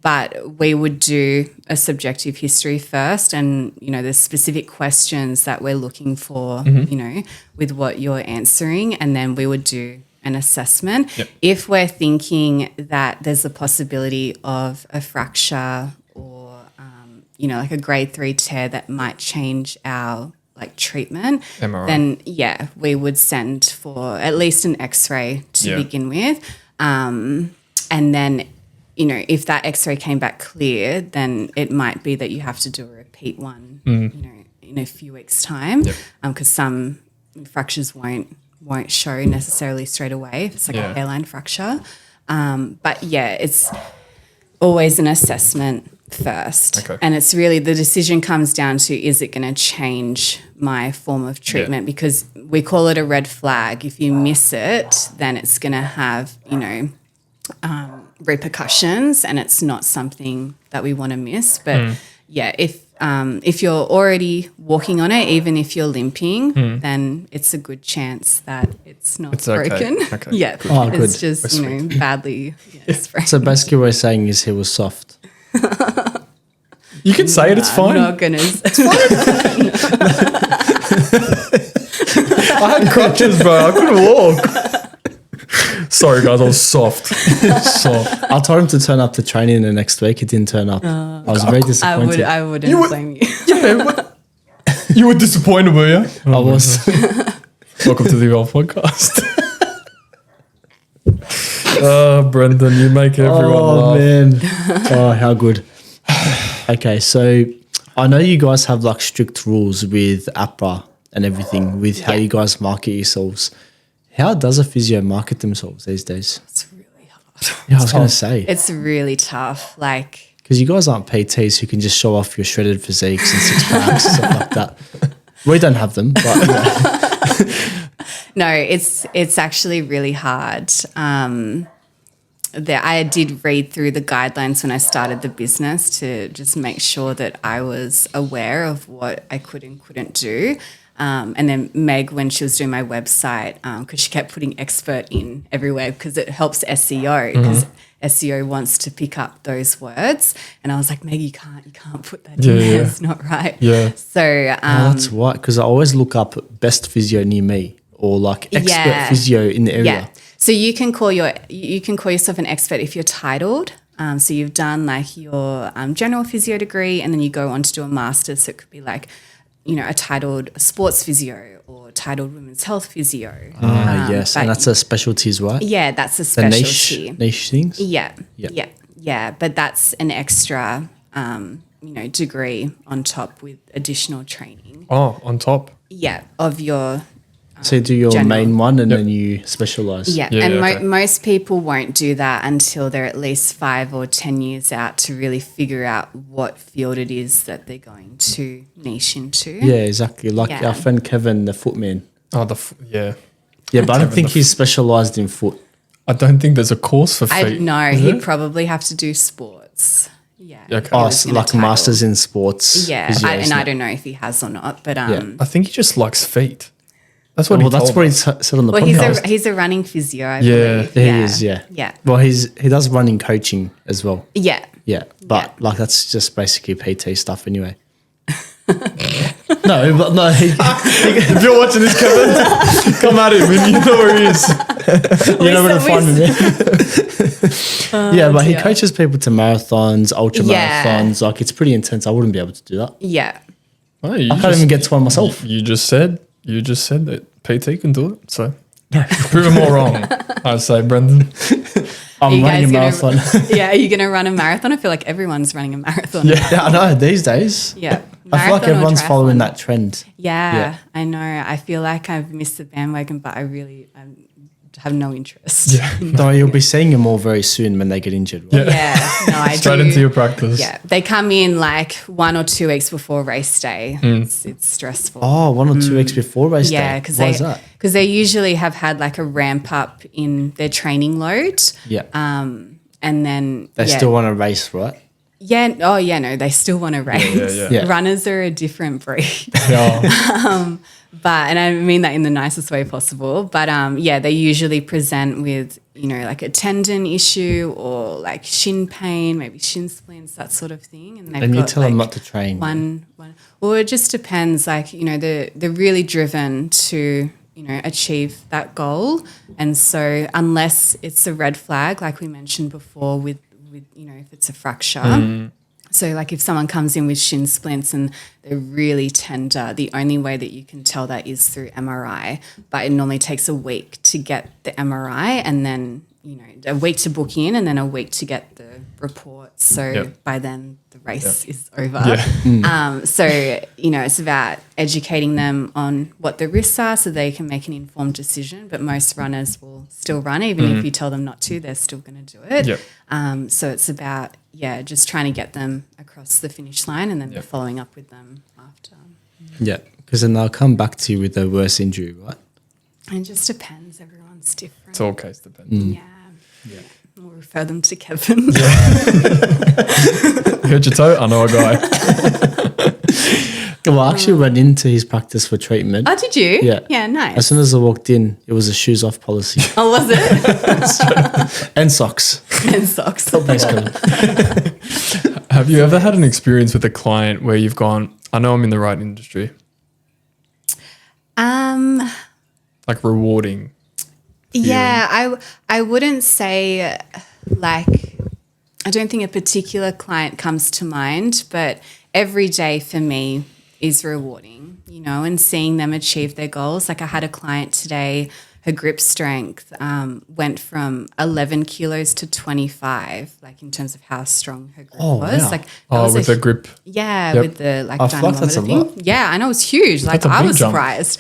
But we would do a subjective history first, and there's specific questions that we're looking for, with what you're answering, and then we would do an assessment. Yep. If we're thinking that there's a possibility of a fracture or like a grade 3 tear that might change our treatment, MRI. Then we would send for at least an X-ray to begin with, and then. If that X-ray came back clear, then it might be that you have to do a repeat one, in a few weeks' time, because some fractures won't show necessarily straight away if it's like a hairline fracture. It's always an assessment first, and it's really the decision comes down to, is it going to change my form of treatment? Because we call it a red flag. If you miss it, then it's going to have repercussions, and it's not something that we want to miss. But if you're already walking on it, even if you're limping, then it's a good chance that it's not broken. Okay. Yeah, good. It's just badly sprained. So basically what we're saying is he was soft. You can say it, it's fine. I'm not gonna. I had crutches, bro. I couldn't walk. Sorry, guys, I was soft. I told him to turn up to training the next week. He didn't turn up. I was very disappointed. I wouldn't blame you. You were disappointed, were you? I was. Welcome to the old podcast. Brendan, you make everyone laugh. Man. Oh, how good. Okay, so I know you guys have strict rules with APRA and everything with how you guys market yourselves. How does a physio market themselves these days? It's really hard. Yeah, I was going to say. It's really tough. Because you guys aren't PTs who can just show off your shredded physiques and six packs and stuff like that. We don't have them, but No, it's actually really hard. I did read through the guidelines when I started the business to just make sure that I was aware of what I could and couldn't do. And then Meg, when she was doing my website, because she kept putting expert in everywhere because it helps SEO, because SEO wants to pick up those words. And I was like, Meg, you can't put that in there. It's not right. Yeah. So that's why, because I always look up best physio near me or expert physio in the area. Yeah. So you can call yourself an expert if you're titled. So you've done your general physio degree, and then you go on to do a master's. So it could be a titled sports physio or titled women's health physio. Yes, and that's a specialty as well. Yeah, that's a specialty. Niche things? Yeah. But that's an extra degree on top with additional training. Oh, on top. Yeah, of your So you do your general. main one and then you specialize. Yeah, Yeah, and yeah, okay. most people won't do that until they're at least 5 or 10 years out to really figure out what field it is that they're going to niche into. Yeah, exactly. Like Yeah. our friend Kevin, the footman. Oh, yeah. Yeah, but I don't Kevin, think the he's specialized in foot. I don't think there's a course for I feet. know is he'd there? probably have to do sports. Yeah. Okay. he Oh, was so gonna like title. masters in sports. Yeah, physio, I isn't it? don't know if he has or not, but I think he just likes feet. That's what Well, he that's told what he us. said on the well, podcast. he's a running physio. I Yeah. believe. He is, yeah. Yeah. Well, he does running coaching as well. Yeah. Yeah, but like that's just basically PT stuff anyway. No. If you're watching this, Kevin, come at him. You know where he is. You know where to find him. Yeah, but he coaches people to marathons, ultra Yeah. marathons. Like it's pretty intense. I wouldn't be able to do that. Yeah. Oh, you I can't even get to one myself. You just said that PT can do it. So prove them all wrong. I say, Brendan. I'm you running a guys marathon. Yeah, are you going to run a marathon? I feel like everyone's running a marathon. Yeah, I know these days. Yeah. I feel like Marathon or everyone's following triathlon. that trend. Yeah, I know. I feel like I've missed the bandwagon, but I have no interest. Yeah. Though you'll be seeing them all very soon when they get injured. Right? Yeah, no, I Straight do. into your practice. Yeah, they come in like 1 or 2 weeks before race day. It's stressful. Oh, 1 or 2 weeks before race Yeah, day. Why is that? because they usually have had like a ramp up in their training load, Yeah. and then They still want to race, right? yeah. Oh yeah, no, they still want to race. Yeah. Runners are a different breed. Yeah. But, and I mean that in the nicest way possible, but yeah, they usually present with, like a tendon issue or like shin pain, maybe shin splints, that sort of thing. And they've And you got tell them like not to train. one. Well, it just depends. Like, they're really driven to, achieve that goal. And so unless it's a red flag, like we mentioned before with if it's a fracture. So like if someone comes in with shin splints and they're really tender, the only way that you can tell that is through MRI. But it normally takes a week to get the MRI and then, a week to book in and then a week to get the report. So by then the race is over. Yeah. So, it's about educating them on what the risks are so they can make an informed decision. But most runners will still run. Even if you tell them not to, they're still going to do it. Yep. So it's about, just trying to get them across the finish line and then following up with them after. Yeah, because then they'll come back to you with a worse injury, right? It just depends. Everyone's different. It's all case dependent. Yeah. We'll refer them to Kevin. Hurt your toe? I know a guy. Well, I actually went into his practice for treatment. Oh, did you? Yeah. Yeah, nice. As soon as I walked in, it was a shoes off policy Oh, was it? and socks. And socks. Thanks, Kevin. Have you ever had an experience with a client where you've gone, I know I'm in the right industry? Like rewarding. Yeah, I wouldn't say like, I don't think a particular client comes to mind, but every day for me is rewarding, and seeing them achieve their goals. Like I had a client today, her grip strength went from 11 kilos to 25, like in terms of how strong her grip was. wow. Like that was With the grip. Yeah, Yep. with the like I feel like that's a dynamometer thing. lot. Yeah, I know, it was huge. Like That's a I big was jump. surprised.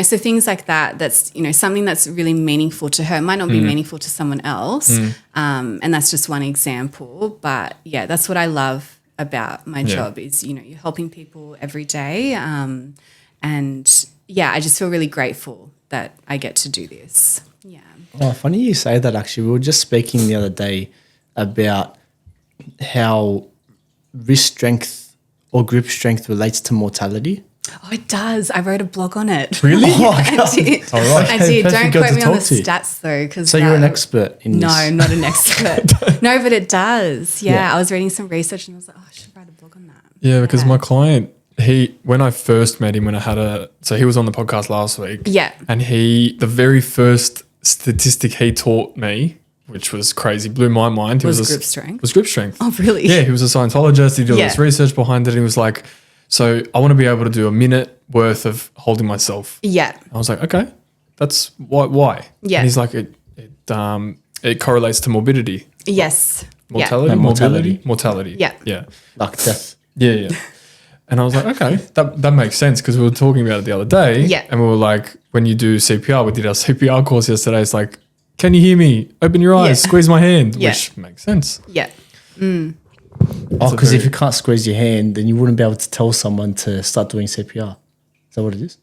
So things like that, that's, something that's really meaningful to her might not be meaningful to someone else. And that's just one example. But yeah, that's what I love about my job is, you're helping people every day. And yeah, I just feel really grateful that I get to do this. Yeah. Oh, funny you say that actually. We were just speaking the other day about how wrist strength or grip strength relates to mortality. Oh, it does. I wrote a blog on it. Really? I did. All right. I did. Perfect Don't girl quote to me on the talk to. stats though, because So you're an expert in this. No, I'm not an expert. No, but it does. Yeah, Yeah. I was reading some research and I was like, oh, I should write a blog on that. Yeah, because my client, when I first met him, so he was on the podcast last week. Yeah. And the very first statistic he taught me, which was crazy, blew my mind. Was grip strength? Was grip strength. Oh, really? Yeah, he was a Scientologist. He did all this Yeah. research behind it. He was like, so I want to be able to do a minute worth of holding myself. Yeah. I was like, okay, that's why? Yeah. And he's like, it correlates to morbidity. Yes. Mortality? No, mortality. Mortality. Yeah. Yeah. Like death. Yeah. And I was like, okay, that makes sense because we were talking about it the other day. Yeah. And we were like, when you do CPR, we did our CPR course yesterday. It's like, can you hear me? Open your eyes, squeeze my hand, which makes sense. Yeah. Oh, because if you can't squeeze your hand, then you wouldn't be able to tell someone to start doing CPR. Is that what it is?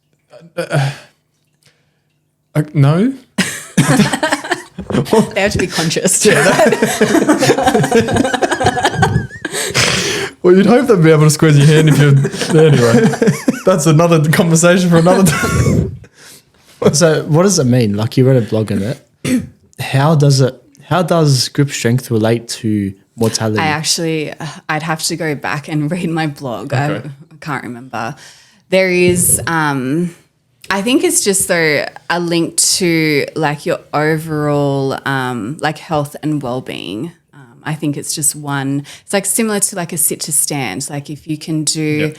No. They have to be conscious. Well, you'd hope they'd be able to squeeze your hand if you're anyway. That's another conversation for another time. So what does it mean? Like you read a blog on it. How does grip strength relate to mortality? I'd have to go back and read my blog. Okay. I can't remember. There is, I think it's just though a link to like your overall like health and well-being. I think it's just it's like similar to like a sit to stand. Like if you can do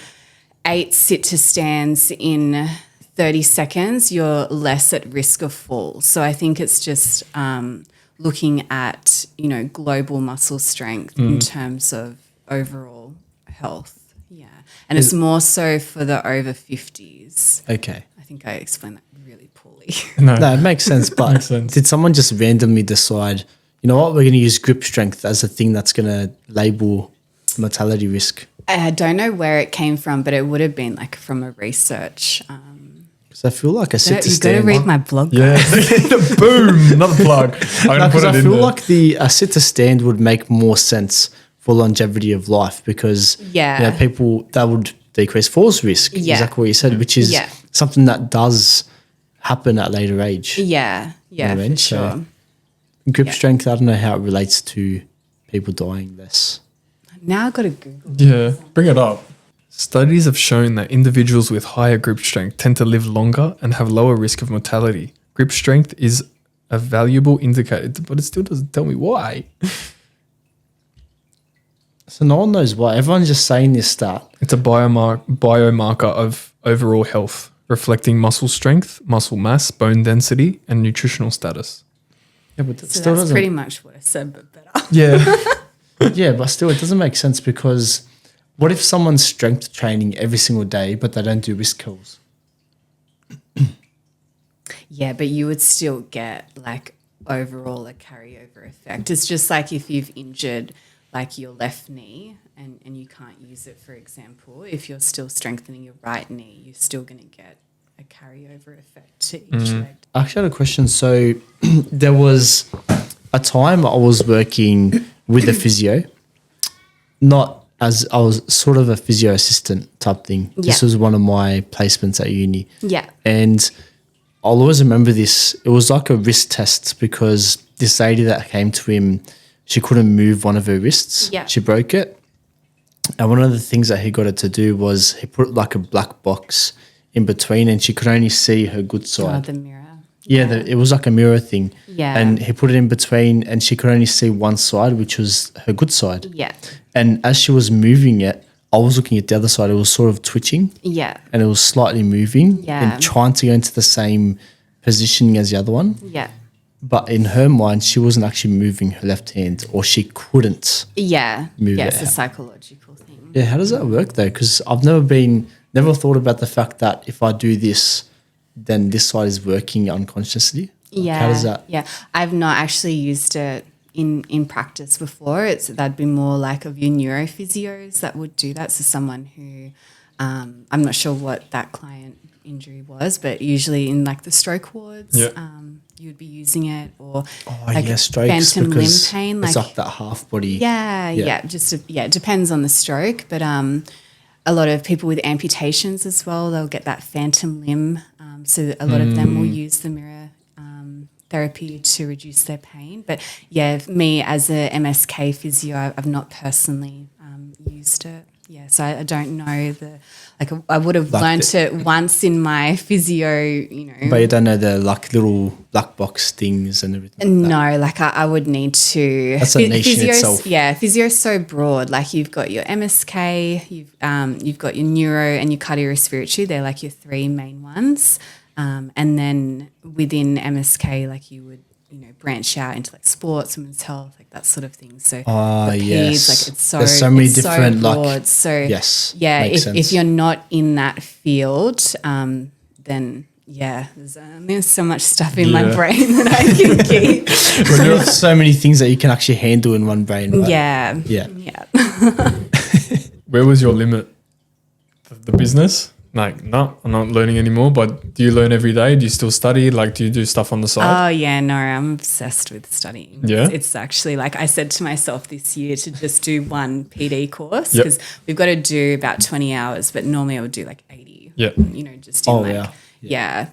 8 sit to stands in 30 seconds, you're less at risk of fall. So I think it's just looking at, global muscle strength in terms of overall health. Yeah. And it's more so for the over 50s. Okay. I think I explained that really poorly. No, it makes sense. But did someone just randomly decide, you know what, we're going to use grip strength as a thing that's going to label mortality risk? I don't know where it came from, but it would have been like from a research. Because I feel like a sit to You've got to stand. read my blog. Yeah. Boom. Another plug. Because I feel like the sit to stand would make more sense for longevity of life because people that would decrease falls risk. Yeah. Exactly what you said, which is something that does happen at later age. Yeah. Yeah, I mean? for sure. So grip strength, I don't know how it relates to people dying less. Now I've got to Google. Yeah, bring it up. Studies have shown that individuals with higher grip strength tend to live longer and have lower risk of mortality. Grip strength is a valuable indicator, but it still doesn't tell me why. So no one knows why. Everyone's just saying this stat. It's a biomarker of overall health, reflecting muscle strength, muscle mass, bone density, and nutritional status. Yeah, but So that's pretty much what I said, but better. Yeah. Yeah, but still, it doesn't make sense because what if someone's strength training every single day, but they don't do wrist curls? Yeah, but you would still get like overall a carryover effect. It's just like if you've injured like your left knee and you can't use it, for example, if you're still strengthening your right knee, you're still going to get a carryover effect to each leg. I actually had a question. So there was a time I was working with a physio, I was sort of a physio assistant type thing. Yeah. This was one of my placements at uni. Yeah. And I'll always remember this. It was like a wrist test because this lady that came to him, she couldn't move one of her wrists. Yeah. She broke it. And one of the things that he got her to do was he put like a black box in between and she could only see her good side. Oh, the mirror. Yeah, it was like a mirror thing. Yeah. And he put it in between and she could only see one side, which was her good side. Yeah. And as she was moving it, I was looking at the other side. It was sort of twitching. Yeah. And it was slightly moving. Yeah. And trying to go into the same positioning as the other one. Yeah. But in her mind, she wasn't actually moving her left hand or she couldn't. Yeah. Move yeah, it it's a out. psychological thing. Yeah, how does that work though? Because I've never thought about the fact that if I do this, then this side is working unconsciously. Yeah. How does that? Yeah. I've not actually used it in practice before. That'd be more like of your neurophysios that would do that. So someone who, I'm not sure what that client injury was, but usually in like the stroke wards, you'd be using it or strokes phantom limb because pain. It's like that half body. Yeah. It depends on the stroke, but a lot of people with amputations as well, they'll get that phantom limb. So a lot of them will use the mirror therapy to reduce their pain. But yeah, me as a MSK physio, I've not personally used it. Yeah, so I don't know I would have learnt it once in my physio, But you don't know the like little black box things and everything. No, I would need to. That's a niche in itself. Yeah, physio's so broad. Like you've got your MSK, you've got your neuro and your cardiorespiratory. They're like your 3 main ones. And then within MSK, like you would branch out into like sports, women's health, like that sort of thing. So yes, like it's so there's so many different so broad. So yes, yeah, if you're not in that field, then there's so much stuff in my brain that I can keep. There are so many things that you can actually handle in one brain, right? Yeah. Where was your limit? The business? Like, no, I'm not learning anymore, but do you learn every day? Do you still study? Like, do you do stuff on the side? Oh, yeah, no, I'm obsessed with studying. Yeah? It's actually like I said to myself this year to just do one PD course because we've got to do about 20 hours, but normally I would do like 80. Yeah. Just in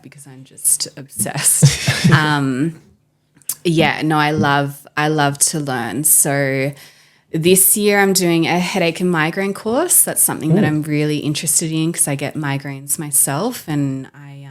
because I'm just obsessed. I love to learn. So this year I'm doing a headache and migraine course. That's something that I'm really interested in because I get migraines myself, and I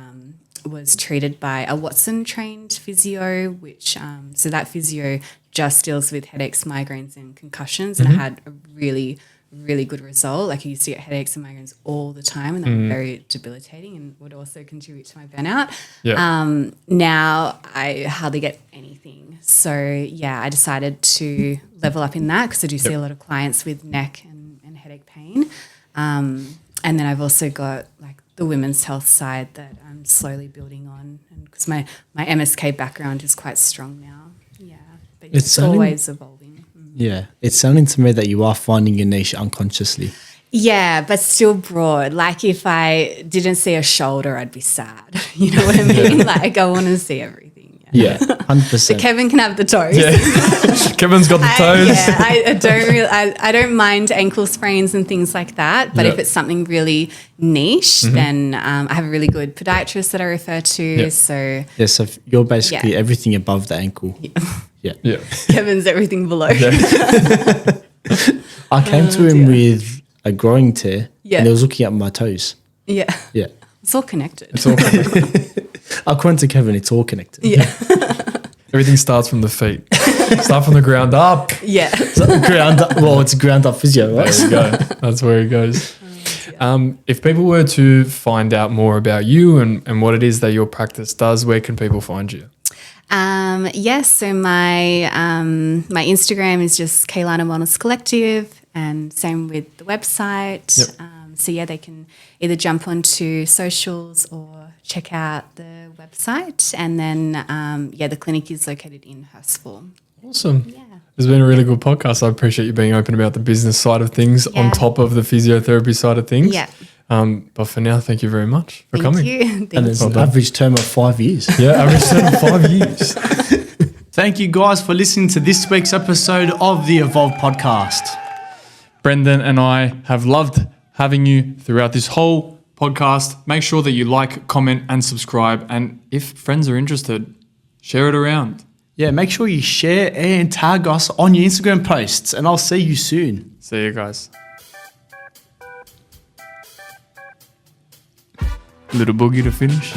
was treated by a Watson-trained physio, which so that physio just deals with headaches, migraines and concussions, and I had a really, really good result. Like I used to get headaches and migraines all the time, and they were very debilitating and would also contribute to my burnout. Yeah. Now I hardly get anything. So I decided to level up in that because I do see a lot of clients with neck and headache pain. And then I've also got like the women's health side that I'm slowly building on, and because my MSK background is quite strong now. Yeah, but it's always evolving. Yeah, it's sounding to me that you are finding your niche unconsciously. Yeah, but still broad. Like if I didn't see a shoulder, I'd be sad. You know what I mean? Like I want to see everything. Yeah, 100%. So Kevin can have the toes. Yeah. Kevin's got the toes. I don't mind ankle sprains and things like that. But if it's something really niche, then I have a really good podiatrist that I refer to. Yeah. So you're basically everything above the ankle. Yeah. Kevin's everything below. I came to him with a growing tear, and he was looking at my toes. Yeah. Yeah. It's all connected. According to Kevin, it's all connected. Yeah. Everything starts from the feet. Start from the ground up. Yeah. It's ground up physio, right? There you go. That's where it goes. If people were to find out more about you and what it is that your practice does, where can people find you? So my Instagram is just Kaylana Wellness Collective, and same with the website. Yep. They can either jump onto socials or check out the website. And then, the clinic is located in Hurstville. Awesome. Yeah. It's been a really good podcast. I appreciate you being open about the business side of things on top of the physiotherapy side of things. Yeah. But for now, thank you very much for coming. Thank you. And there's an average term of 5 years. Yeah, average term of 5 years. Thank you guys for listening to this week's episode of the Evolve Podcast. Brendan and I have loved having you throughout this whole podcast. Make sure that you like, comment, and subscribe. And if friends are interested, share it around. Yeah, make sure you share and tag us on your Instagram posts, and I'll see you soon. See you guys. Little boogie to finish.